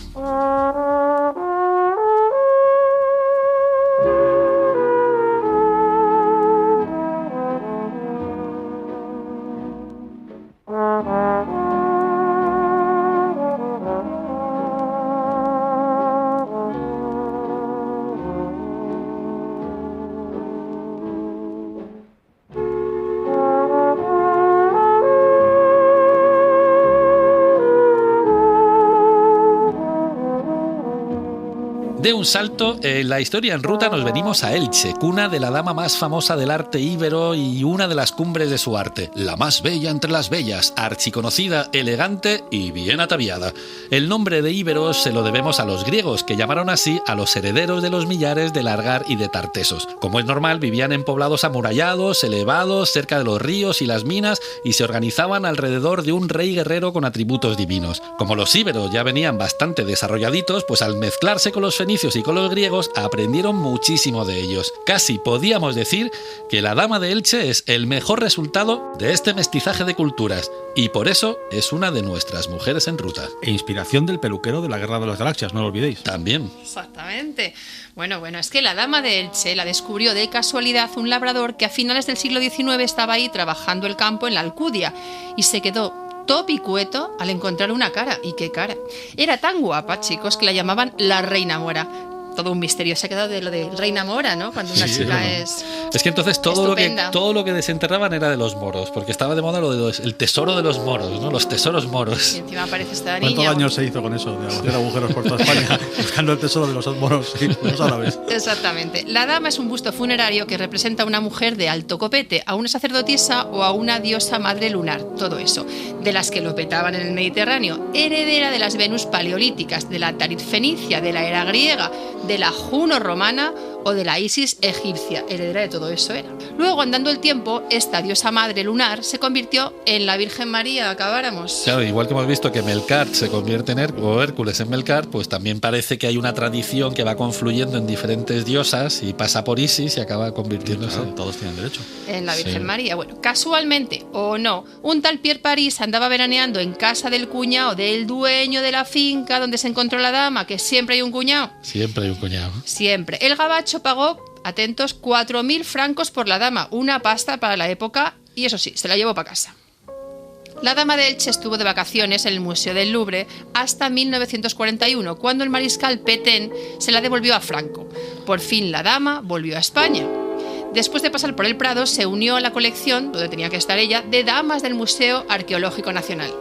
De un salto en la historia en ruta nos venimos a Elche, cuna de la dama más famosa del arte íbero y una de las cumbres de su arte, la más bella entre las bellas, archiconocida, elegante y bien ataviada. El nombre de íberos se lo debemos a los griegos, que llamaron así a los herederos de los millares de Largar y de Tartesos. Como es normal, vivían en poblados amurallados, elevados, cerca de los ríos y las minas, y se organizaban alrededor de un rey guerrero con atributos divinos. Como los íberos ya venían bastante desarrolladitos, pues al mezclarse con los fenicios y con los griegos aprendieron muchísimo de ellos. Casi podíamos decir que la Dama de Elche es el mejor resultado de este mestizaje de culturas y por eso es una de nuestras mujeres en ruta. E inspiración del peluquero de la Guerra de las Galaxias, no lo olvidéis. También. Exactamente. Bueno, es que la Dama de Elche la descubrió de casualidad un labrador que a finales del siglo XIX estaba ahí trabajando el campo en la Alcudia y se quedó topicueto al encontrar una cara. ¿Y qué cara? Era tan guapa, chicos, que la llamaban la Reina Mora. Todo un misterio. Se ha quedado de lo de Reina Mora, ¿no? Cuando una chica es que entonces todo lo que desenterraban era de los moros, porque estaba de moda lo de el tesoro de los moros, ¿no? Los tesoros moros. Y encima aparece esta niña. ¿Cuántos años se hizo con eso? De hacer agujeros por toda España buscando el tesoro de los moros, sí, los árabes. Exactamente. La dama es un busto funerario que representa a una mujer de alto copete, a una sacerdotisa o a una diosa madre lunar, todo eso, de las que lo petaban en el Mediterráneo, heredera de las Venus paleolíticas, de la Tarit fenicia, de la era griega, de la Juno romana o de la Isis egipcia, heredera de todo eso era. Luego, andando el tiempo, esta diosa madre lunar se convirtió en la Virgen María, acabáramos. Claro, igual que hemos visto que Melkart se convierte en Hércules en Melkart, pues también parece que hay una tradición que va confluyendo en diferentes diosas y pasa por Isis y acaba convirtiéndose. Claro, todos tienen derecho. En la Virgen María. Bueno, casualmente o no, un tal Pierre París andaba veraneando en casa del cuñado del dueño de la finca donde se encontró la dama, que siempre hay un cuñado. Siempre hay un cuñado. Siempre. El gabacho pagó, atentos, 4.000 francos por la dama, una pasta para la época, y eso sí, se la llevó para casa. La Dama de Elche estuvo de vacaciones en el Museo del Louvre hasta 1941, cuando el mariscal Pétain se la devolvió a Franco. Por fin la dama volvió a España. Después de pasar por el Prado, se unió a la colección, donde tenía que estar ella, de damas del Museo Arqueológico Nacional.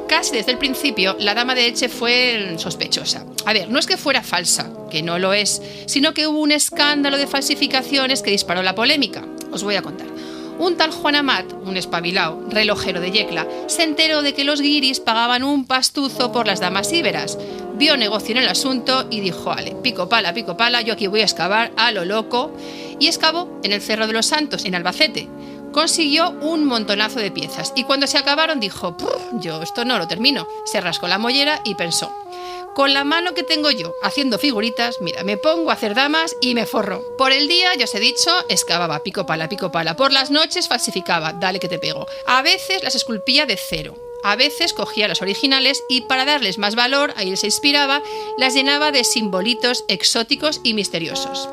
Casi desde el principio, la Dama de Elche fue sospechosa. A ver, no es que fuera falsa, que no lo es, sino que hubo un escándalo de falsificaciones que disparó la polémica. Os voy a contar. Un tal Juan Amat, un espabilao, relojero de Yecla, se enteró de que los guiris pagaban un pastuzo por las damas íberas. Vio negocio en el asunto y dijo, vale, pico pala, yo aquí voy a excavar a lo loco. Y excavó en el Cerro de los Santos, en Albacete. Consiguió un montonazo de piezas y cuando se acabaron dijo, yo esto no lo termino. Se rascó la mollera y pensó, con la mano que tengo yo haciendo figuritas, mira, me pongo a hacer damas y me forro. Por el día, ya os he dicho, excavaba pico pala. Por las noches falsificaba, dale que te pego. A veces las esculpía de cero. A veces cogía las originales y para darles más valor, ahí él se inspiraba, las llenaba de simbolitos exóticos y misteriosos.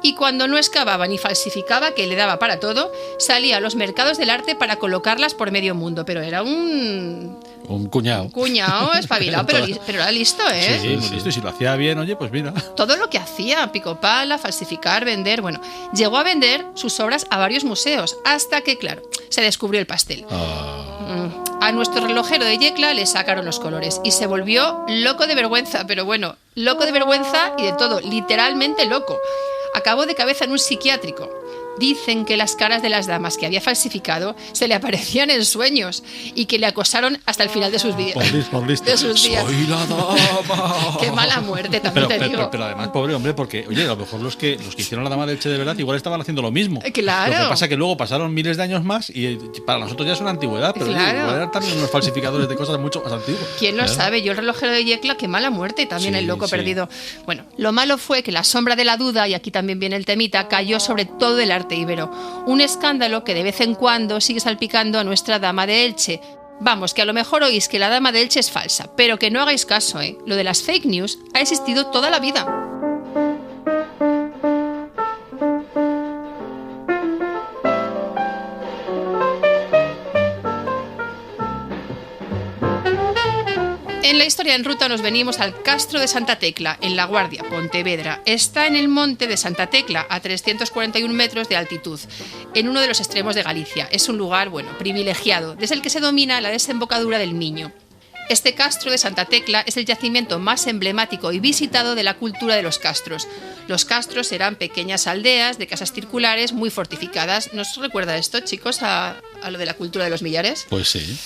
Y cuando no excavaba ni falsificaba, que le daba para todo, salía a los mercados del arte para colocarlas por medio mundo. Pero era un cuñado. Cuñado espabilado, pero era listo, ¿eh? Sí, muy listo. Y si lo hacía bien, oye, pues mira. Todo lo que hacía, pico pala, falsificar, vender, bueno, llegó a vender sus obras a varios museos, hasta que, claro, se descubrió el pastel. A nuestro relojero de Yecla le sacaron los colores y se volvió loco de vergüenza, pero bueno, loco de vergüenza y de todo, literalmente loco. Acabó de cabeza en un psiquiátrico. Dicen que las caras de las damas que había falsificado se le aparecían en sueños y que le acosaron hasta el final de sus días. Por listo. De sus días. Soy la dama. Qué mala muerte, también te digo. Pero además, pobre hombre, porque, oye, a lo mejor los que hicieron la dama de Elche de verdad igual estaban haciendo lo mismo. Claro. Lo que pasa es que luego pasaron miles de años más y para nosotros ya es una antigüedad, pero claro. Igual eran también unos falsificadores de cosas mucho más antiguas. ¿Quién lo sabe? Yo el relojero de Yecla, qué mala muerte, y también Sí, el loco sí. perdido. Bueno, lo malo fue que la sombra de la duda, y aquí también viene el temita, cayó sobre todo el arte íbero. Un escándalo que de vez en cuando sigue salpicando a nuestra dama de Elche. Vamos, que a lo mejor oís que la dama de Elche es falsa, pero que no hagáis caso, ¿eh? Lo de las fake news ha existido toda la vida. En la historia en ruta nos venimos al Castro de Santa Tecla, en La Guardia, Pontevedra. Está en el monte de Santa Tecla, a 341 metros de altitud, en uno de los extremos de Galicia. Es un lugar, privilegiado, desde el que se domina la desembocadura del Miño. Este castro de Santa Tecla es el yacimiento más emblemático y visitado de la cultura de los castros. Los castros eran pequeñas aldeas de casas circulares muy fortificadas. ¿Nos recuerda esto, chicos, a lo de la cultura de los millares? Pues sí.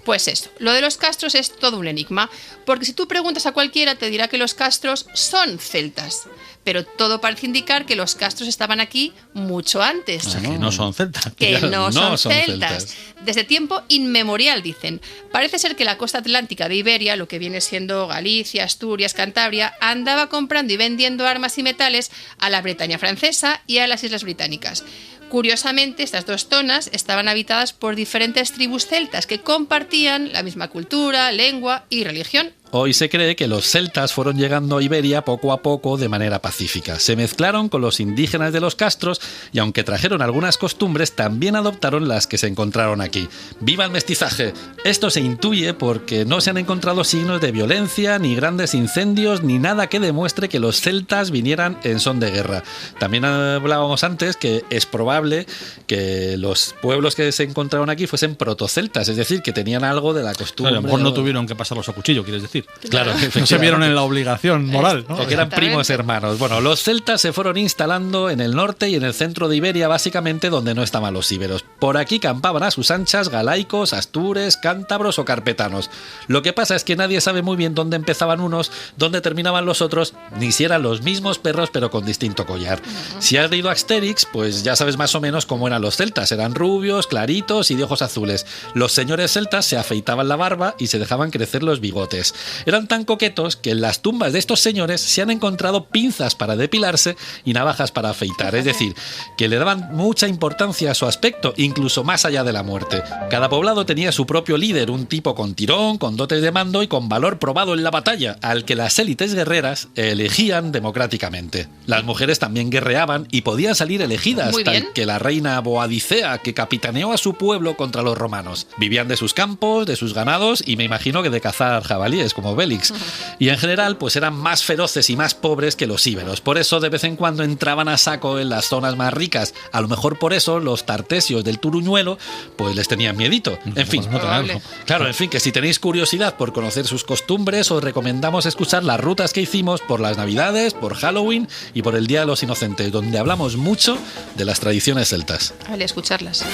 Pues esto, lo de los castros es todo un enigma, porque si tú preguntas a cualquiera te dirá que los castros son celtas, pero todo parece indicar que los castros estaban aquí mucho antes. O sea, que no son celtas. Que no no son son celtas. celtas. Desde tiempo inmemorial, dicen. Parece ser que la costa atlántica de Iberia, lo que viene siendo Galicia, Asturias, Cantabria, andaba comprando y vendiendo armas y metales a la Bretaña francesa y a las Islas Británicas. Curiosamente, estas dos zonas estaban habitadas por diferentes tribus celtas que compartían la misma cultura, lengua y religión. Hoy se cree que los celtas fueron llegando a Iberia poco a poco de manera pacífica. Se mezclaron con los indígenas de los castros y aunque trajeron algunas costumbres, también adoptaron las que se encontraron aquí. ¡Viva el mestizaje! Esto se intuye porque no se han encontrado signos de violencia, ni grandes incendios, ni nada que demuestre que los celtas vinieran en son de guerra. También hablábamos antes que es probable que los pueblos que se encontraron aquí fuesen protoceltas, es decir, que tenían algo de la costumbre. Claro, a lo mejor no tuvieron que pasarlos a cuchillo, quieres decir. Claro, No se vieron en la obligación moral, ¿no? Porque eran Exactamente. primos hermanos. Bueno, los celtas se fueron instalando en el norte y en el centro de Iberia, básicamente donde no estaban los íberos. Por aquí campaban a sus anchas galaicos, astures, cántabros o carpetanos. Lo que pasa es que nadie sabe muy bien dónde empezaban unos, dónde terminaban los otros, ni si eran los mismos perros pero con distinto collar. Si has leído Asterix, pues ya sabes más o menos cómo eran los celtas. Eran rubios, claritos y de ojos azules. Los señores celtas se afeitaban la barba y se dejaban crecer los bigotes. Eran tan coquetos que en las tumbas de estos señores se han encontrado pinzas para depilarse y navajas para afeitar. Es decir, que le daban mucha importancia a su aspecto, incluso más allá de la muerte. Cada poblado tenía su propio líder, un tipo con tirón, con dotes de mando y con valor probado en la batalla, al que las élites guerreras elegían democráticamente. Las mujeres también guerreaban y podían salir elegidas, Muy bien. tal que la reina Boadicea, que capitaneó a su pueblo contra los romanos. Vivían de sus campos, de sus ganados y me imagino que de cazar jabalíes como Bélix. Y en general pues eran más feroces y más pobres que los íberos. Por eso de vez en cuando entraban a saco en las zonas más ricas. A lo mejor por eso los tartesios del Turuñuelo pues les tenían miedito. En fin, Probable. claro, en fin, que si tenéis curiosidad por conocer sus costumbres, os recomendamos escuchar las rutas que hicimos por las Navidades, por Halloween y por el Día de los Inocentes, donde hablamos mucho de las tradiciones celtas. Vale, escucharlas.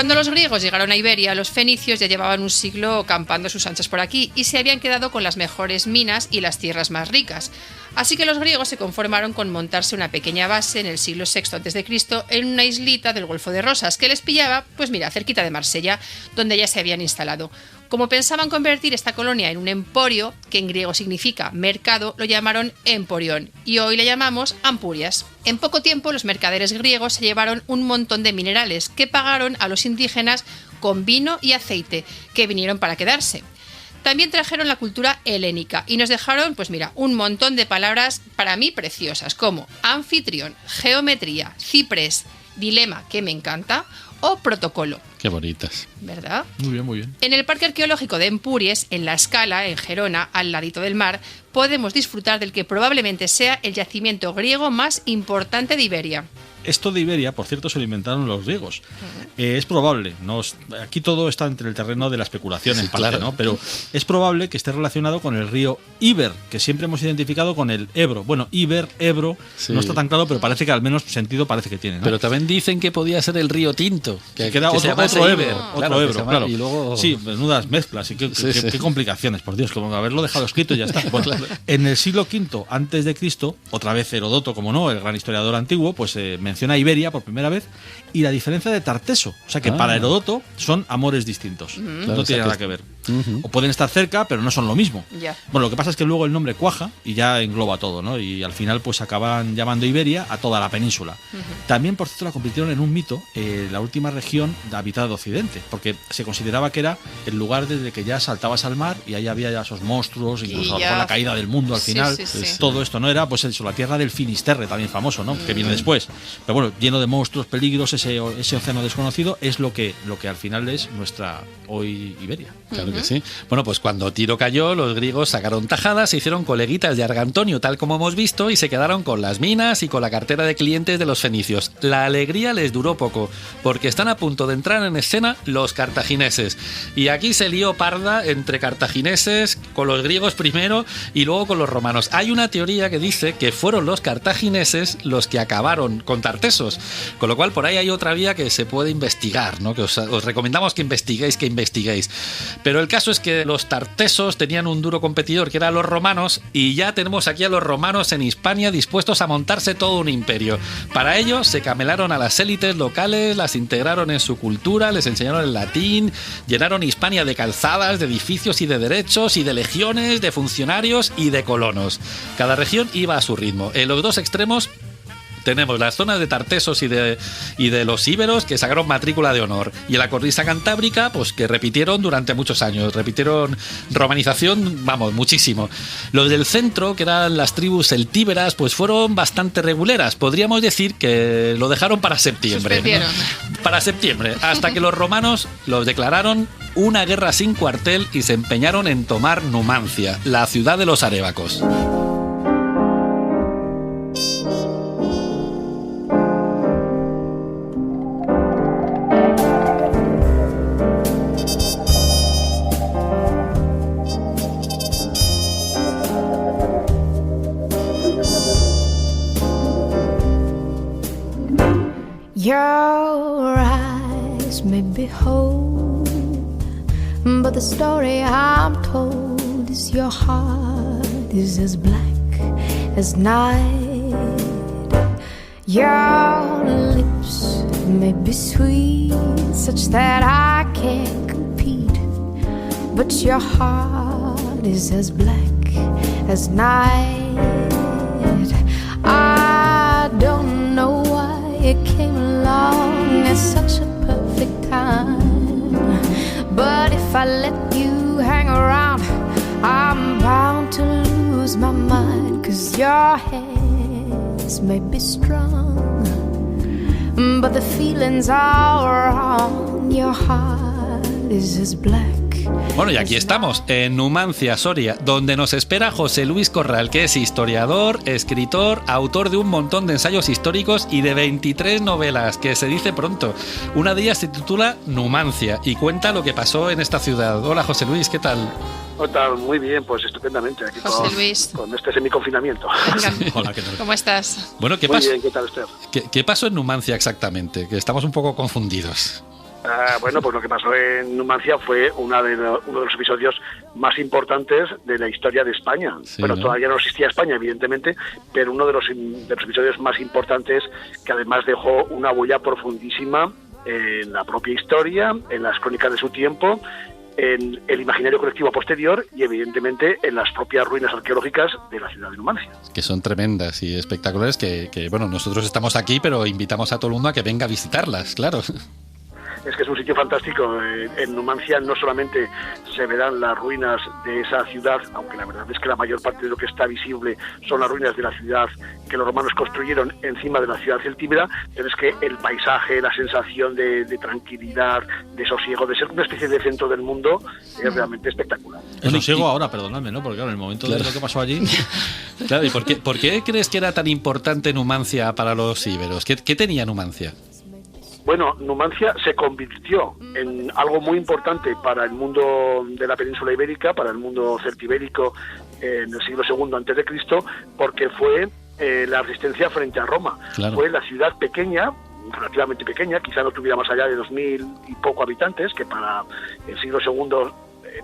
Cuando los griegos llegaron a Iberia, los fenicios ya llevaban un siglo campando a sus anchas por aquí y se habían quedado con las mejores minas y las tierras más ricas. Así que los griegos se conformaron con montarse una pequeña base en el siglo VI a.C. en una islita del Golfo de Rosas, que les pillaba, pues mira, cerquita de Marsella, donde ya se habían instalado. Como pensaban convertir esta colonia en un emporio, que en griego significa mercado, lo llamaron Emporión y hoy le llamamos Ampurias. En poco tiempo los mercaderes griegos se llevaron un montón de minerales que pagaron a los indígenas con vino y aceite, que vinieron para quedarse. También trajeron la cultura helénica y nos dejaron, pues mira, un montón de palabras para mí preciosas, como anfitrión, geometría, ciprés, dilema, que me encanta, o protocolo. Qué bonitas. ¿Verdad? Muy bien, muy bien. En el Parque Arqueológico de Empuries, en La Scala, en Gerona, al ladito del mar, podemos disfrutar del que probablemente sea el yacimiento griego más importante de Iberia. Esto de Iberia, por cierto, se lo inventaron los griegos. Es probable, aquí todo está entre el terreno de la especulación en parte, claro, ¿no? Pero es probable que esté relacionado con el río Iber, que siempre hemos identificado con el Ebro. Bueno, Iber, Ebro, sí, no está tan claro, pero parece que al menos sentido parece que tiene, ¿no? Pero también dicen que podía ser el río Tinto. Que queda otro Ebro, otro Ebro, claro. Y luego... Sí, menudas mezclas y qué complicaciones, por Dios, como haberlo dejado escrito y ya está. Bueno, Claro. En el siglo V antes de Cristo, otra vez Herodoto, como no, el gran historiador antiguo, pues menciona Iberia por primera vez y la diferencia de Tarteso. O sea que para Herodoto son amores distintos. Claro, No tiene nada que ver. O pueden estar cerca, pero no son lo mismo. Ya. Bueno, lo que pasa es que luego el nombre cuaja y ya engloba todo, ¿no? Y al final pues acaban llamando Iberia a toda la península. También, por cierto, la convirtieron en un mito la última región habitada de Occidente, porque se consideraba que era el lugar desde que ya saltabas al mar y ahí había ya esos monstruos, incluso a lo mejor la caída del mundo al final. Sí. Todo esto no era, pues eso, la tierra del Finisterre, también famoso, ¿no? Que viene después. Pero bueno, lleno de monstruos, peligros, ese océano desconocido es lo que al final es nuestra hoy Iberia. Claro que sí. Bueno, pues cuando Tiro cayó, los griegos sacaron tajadas, se hicieron coleguitas de Argantonio, tal como hemos visto, y se quedaron con las minas y con la cartera de clientes de los fenicios. La alegría les duró poco, porque están a punto de entrar en escena los cartagineses. Y aquí se lió parda entre cartagineses, con los griegos primero y luego con los romanos. Hay una teoría que dice que fueron los cartagineses los que acabaron con Tartesos, con lo cual por ahí hay otra vía que se puede investigar, ¿no? Que os recomendamos que investiguéis. Pero el caso es que los tartesos tenían un duro competidor que eran los romanos, y ya tenemos aquí a los romanos en Hispania dispuestos a montarse todo un imperio. Para ello se camelaron a las élites locales, las integraron en su cultura, les enseñaron el latín, llenaron Hispania de calzadas, de edificios y de derechos y de legiones, de funcionarios y de colonos. Cada región iba a su ritmo. En los dos extremos tenemos las zonas de Tartesos y de los íberos, que sacaron matrícula de honor, y en la cornisa cantábrica, pues que repitieron durante muchos años, repitieron romanización, vamos, muchísimo. Los del centro, que eran las tribus celtíberas, pues fueron bastante reguleras, podríamos decir que lo dejaron para septiembre, ¿no? Para septiembre, hasta que los romanos los declararon una guerra sin cuartel y se empeñaron en tomar Numancia, la ciudad de los arébacos. Your eyes may be whole, but the story I'm told is your heart is as black as night. Your lips may be sweet, such that I can't compete, but your heart is as black as night. I don't know why it came along at such a perfect time, but if I let you hang around, I'm bound to lose my mind. 'Cause your hands may be strong, but the feelings are wrong. Your heart is as black. Bueno, y aquí estamos, en Numancia, Soria, donde nos espera José Luis Corral, que es historiador, escritor, autor de un montón de ensayos históricos y de 23 novelas, que se dice pronto. Una de ellas se titula Numancia y cuenta lo que pasó en esta ciudad. Hola, José Luis, ¿qué tal? Hola, muy bien, pues estupendamente aquí José Luis, con este semiconfinamiento. venga, Hola, ¿qué tal? ¿cómo estás? Bueno, ¿qué Muy pasó? bien, ¿qué tal usted? ¿Qué pasó en Numancia exactamente? Que estamos un poco confundidos. Bueno, pues lo que pasó en Numancia fue uno de los episodios más importantes de la historia de España. Sí, bueno, ¿no? todavía no existía España, evidentemente, pero uno de los episodios más importantes que además dejó una huella profundísima en la propia historia, en las crónicas de su tiempo, en el imaginario colectivo posterior y evidentemente en las propias ruinas arqueológicas de la ciudad de Numancia. Que son tremendas y espectaculares, que bueno, nosotros estamos aquí, pero invitamos a todo el mundo a que venga a visitarlas, claro. Es que es un sitio fantástico. En Numancia no solamente se verán las ruinas de esa ciudad, aunque la verdad es que la mayor parte de lo que está visible son las ruinas de la ciudad que los romanos construyeron encima de la ciudad celtíbera, pero es que el paisaje, la sensación de tranquilidad, de sosiego, de ser una especie de centro del mundo, es realmente espectacular. El sosiego ahora, perdonadme, ¿no? Porque claro, en el momento de lo que pasó allí... Claro, ¿y por qué crees que era tan importante Numancia para los íberos? ¿Qué tenía Numancia? Bueno, Numancia se convirtió en algo muy importante para el mundo de la península ibérica, para el mundo celtibérico en el siglo II a.C., porque fue la resistencia frente a Roma. Claro. Fue la ciudad pequeña, relativamente pequeña, quizá no tuviera más allá de 2.000 y poco habitantes, que para el siglo II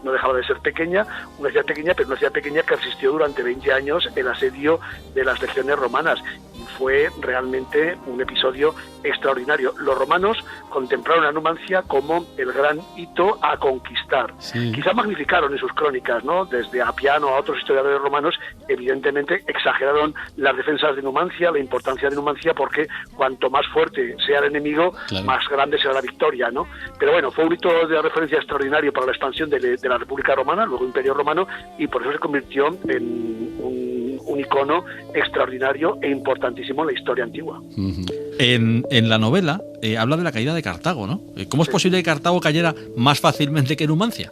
no dejaba de ser pequeña, una ciudad pequeña, pero una ciudad pequeña que resistió durante 20 años el asedio de las legiones romanas. Y fue realmente un episodio extraordinario. Los romanos contemplaron a Numancia como el gran hito a conquistar. Sí. Quizá magnificaron en sus crónicas, ¿no? Desde Apiano a otros historiadores romanos, evidentemente exageraron las defensas de Numancia, la importancia de Numancia, porque cuanto más fuerte sea el enemigo, claro, más grande será la victoria, ¿no? Pero bueno, fue un hito de referencia extraordinario para la expansión de la República Romana, luego Imperio Romano, y por eso se convirtió en un icono extraordinario e importantísimo en la historia antigua. Uh-huh. En la novela habla de la caída de Cartago, ¿no? ¿Cómo es posible que Cartago cayera más fácilmente que Numancia?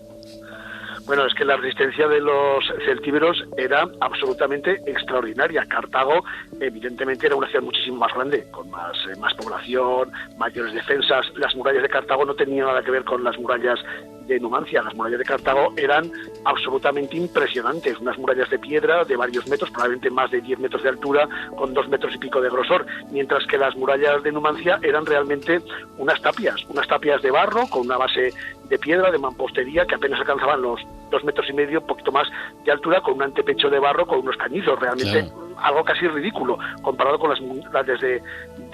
Bueno, es que la resistencia de los celtíberos era absolutamente extraordinaria. Cartago, evidentemente, era una ciudad muchísimo más grande, con más población, mayores defensas. Las murallas de Cartago no tenían nada que ver con las murallas de Numancia. Las murallas de Cartago eran absolutamente impresionantes, unas murallas de piedra de varios metros, probablemente más de 10 metros de altura, con 2 metros y pico de grosor, mientras que las murallas de Numancia eran realmente unas tapias de barro con una base de piedra, de mampostería, que apenas alcanzaban los 2 metros y medio, un poquito más de altura, con un antepecho de barro, con unos cañizos, realmente claro, algo casi ridículo comparado con las murallas de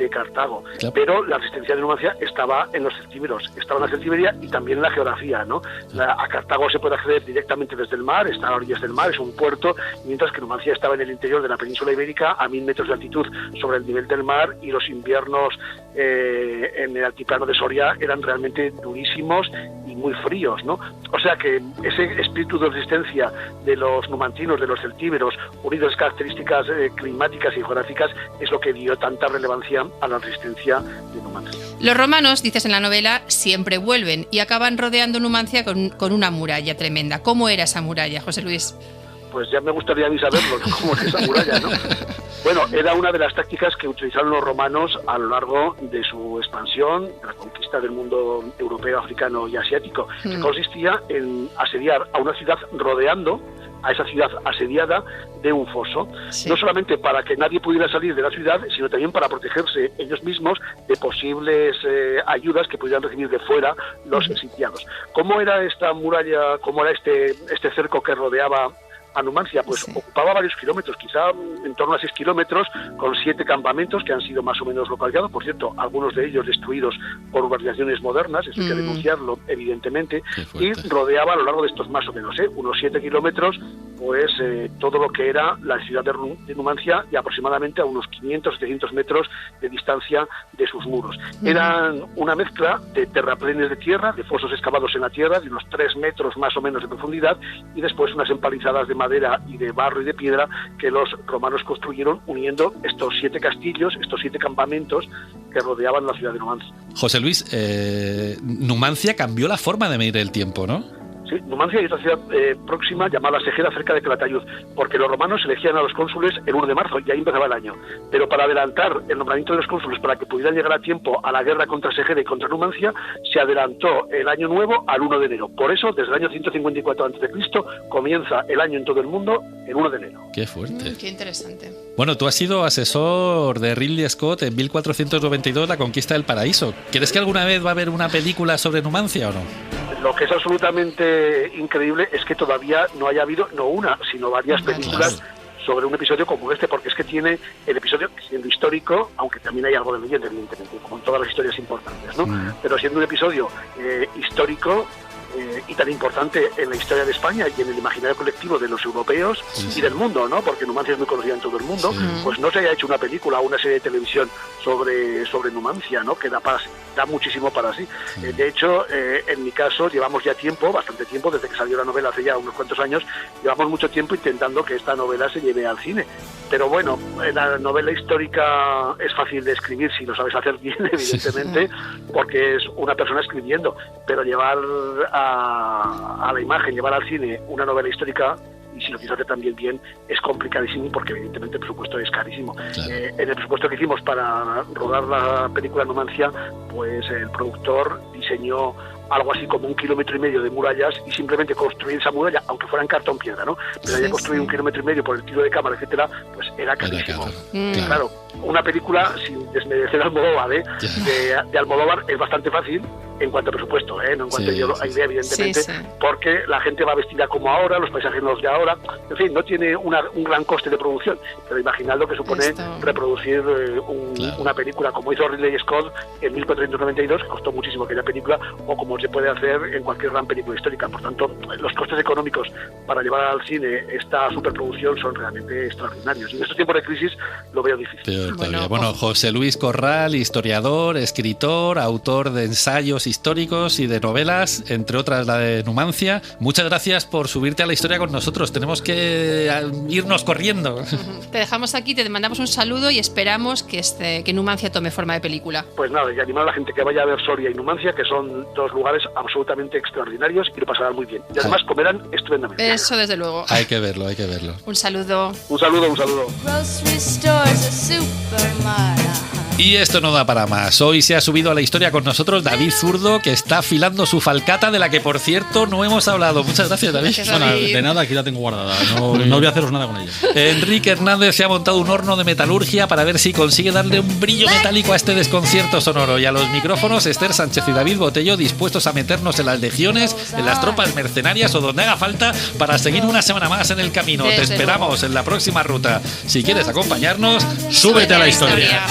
Cartago. claro. Pero la resistencia de Numancia estaba en los celtíberos, estaba en la celtiberia y también en la geografía, ¿no? A Cartago se puede acceder directamente desde el mar, está a orillas del mar, es un puerto, mientras que Numancia estaba en el interior de la península ibérica, a 1.000 metros de altitud sobre el nivel del mar, y los inviernos en el altiplano de Soria eran realmente durísimos y muy fríos, ¿no? O sea que ese espíritu de resistencia de los numantinos, de los celtíberos, unidos a las características climáticas y geográficas, es lo que dio tanta relevancia a la resistencia de Numancia. Los romanos, dices en la novela, siempre vuelven y acaban rodeando Numancia con una muralla tremenda. ¿Cómo era esa muralla, José Luis? Pues ya me gustaría a mí saberlo, ¿no? Cómo es esa muralla, ¿no? Bueno, era una de las tácticas que utilizaron los romanos a lo largo de su expansión, de la conquista del mundo europeo, africano y asiático, que consistía en asediar a una ciudad rodeando a esa ciudad asediada de un foso, sí, no solamente para que nadie pudiera salir de la ciudad, sino también para protegerse ellos mismos de posibles ayudas que pudieran recibir de fuera los sitiados. ¿Cómo era esta muralla, cómo era este cerco que rodeaba a Numancia? Pues sí, ocupaba varios kilómetros, quizá en torno a 6 kilómetros, con 7 campamentos que han sido más o menos localizados, por cierto, algunos de ellos destruidos por urbanizaciones modernas, eso hay que denunciarlo, evidentemente, y rodeaba a lo largo de estos más o menos, unos 7 kilómetros, pues todo lo que era la ciudad de Numancia, y aproximadamente a unos 500-700 metros de distancia de sus muros. Eran una mezcla de terraplenes de tierra, de fosos excavados en la tierra, de unos 3 metros más o menos de profundidad, y después unas empalizadas de madera y de barro y de piedra que los romanos construyeron uniendo estos 7 castillos, estos 7 campamentos que rodeaban la ciudad de Numancia. José Luis, Numancia cambió la forma de medir el tiempo, ¿no? Sí, Numancia y otra ciudad próxima llamada Segera, cerca de Calatayud, porque los romanos elegían a los cónsules el 1 de marzo y ahí empezaba el año. Pero para adelantar el nombramiento de los cónsules para que pudieran llegar a tiempo a la guerra contra Segera y contra Numancia, se adelantó el año nuevo al 1 de enero. Por eso, desde el año 154 a.C., comienza el año en todo el mundo el 1 de enero. Qué fuerte. Qué interesante. Bueno, tú has sido asesor de Ridley Scott en 1492, La conquista del paraíso. ¿Crees que alguna vez va a haber una película sobre Numancia o no? Lo que es absolutamente increíble es que todavía no haya habido, no una, sino varias películas sobre un episodio como este, porque es que tiene el episodio siendo histórico, aunque también hay algo de leyenda, evidentemente, como en todas las historias importantes, ¿no? Pero siendo un episodio histórico, y tan importante en la historia de España y en el imaginario colectivo de los europeos y del mundo, ¿no? Porque Numancia es muy conocida en todo el mundo, pues no se haya hecho una película o una serie de televisión sobre Numancia, ¿no? Que da muchísimo para sí. De hecho, en mi caso, llevamos ya bastante tiempo, desde que salió la novela hace ya unos cuantos años, llevamos mucho tiempo intentando que esta novela se lleve al cine. Pero bueno, la novela histórica es fácil de escribir si lo sabes hacer bien, evidentemente, porque es una persona escribiendo, pero llevar a la imagen, llevar al cine una novela histórica, y si lo quieres hacer también bien, es complicadísimo porque evidentemente el presupuesto es carísimo. Claro. En el presupuesto que hicimos para rodar la película Numancia, pues el productor diseñó algo así como 1,5 kilómetros de murallas y simplemente construir esa muralla, aunque fuera en cartón piedra, ¿no? Pero ya construir 1,5 kilómetros por el tiro de cámara, etcétera, pues era carísimo. Claro, una película, sin desmerecer a Almodóvar, de Almodóvar es bastante fácil en cuanto a presupuesto, no en cuanto a idea, evidentemente, porque la gente va vestida como ahora, los paisajes los de ahora, en fin, no tiene un gran coste de producción, pero imaginad lo que supone reproducir una película como hizo Ridley Scott en 1492, que costó muchísimo aquella película, o como se puede hacer en cualquier gran película histórica. Por tanto, los costes económicos para llevar al cine esta superproducción son realmente extraordinarios, y en estos tiempos de crisis lo veo difícil. Bueno, José Luis Corral, historiador, escritor, autor de ensayos históricos y de novelas, entre otras la de Numancia. Muchas gracias por subirte a la historia con nosotros. Tenemos que irnos corriendo. Te dejamos aquí, te mandamos un saludo y esperamos que Numancia tome forma de película. Pues nada, y animar a la gente que vaya a ver Soria y Numancia, que son dos lugares absolutamente extraordinarios y lo pasarán muy bien. Y además comerán estupendamente. Eso desde luego. Hay que verlo. Un saludo. Un saludo. Y esto no da para más. Hoy se ha subido a la historia con nosotros David Zurdo, que está afilando su falcata, de la que por cierto no hemos hablado. Muchas gracias, David. Gracias, David. Bueno, de nada, aquí la tengo guardada. No voy a haceros nada con ella. Enrique Hernández se ha montado un horno de metalurgia para ver si consigue darle un brillo metálico a este desconcierto sonoro. Y a los micrófonos, Esther Sánchez y David Botello, dispuestos a meternos en las legiones, en las tropas mercenarias o donde haga falta para seguir una semana más en el camino. Te esperamos en la próxima ruta. Si quieres acompañarnos, súbete a la historia.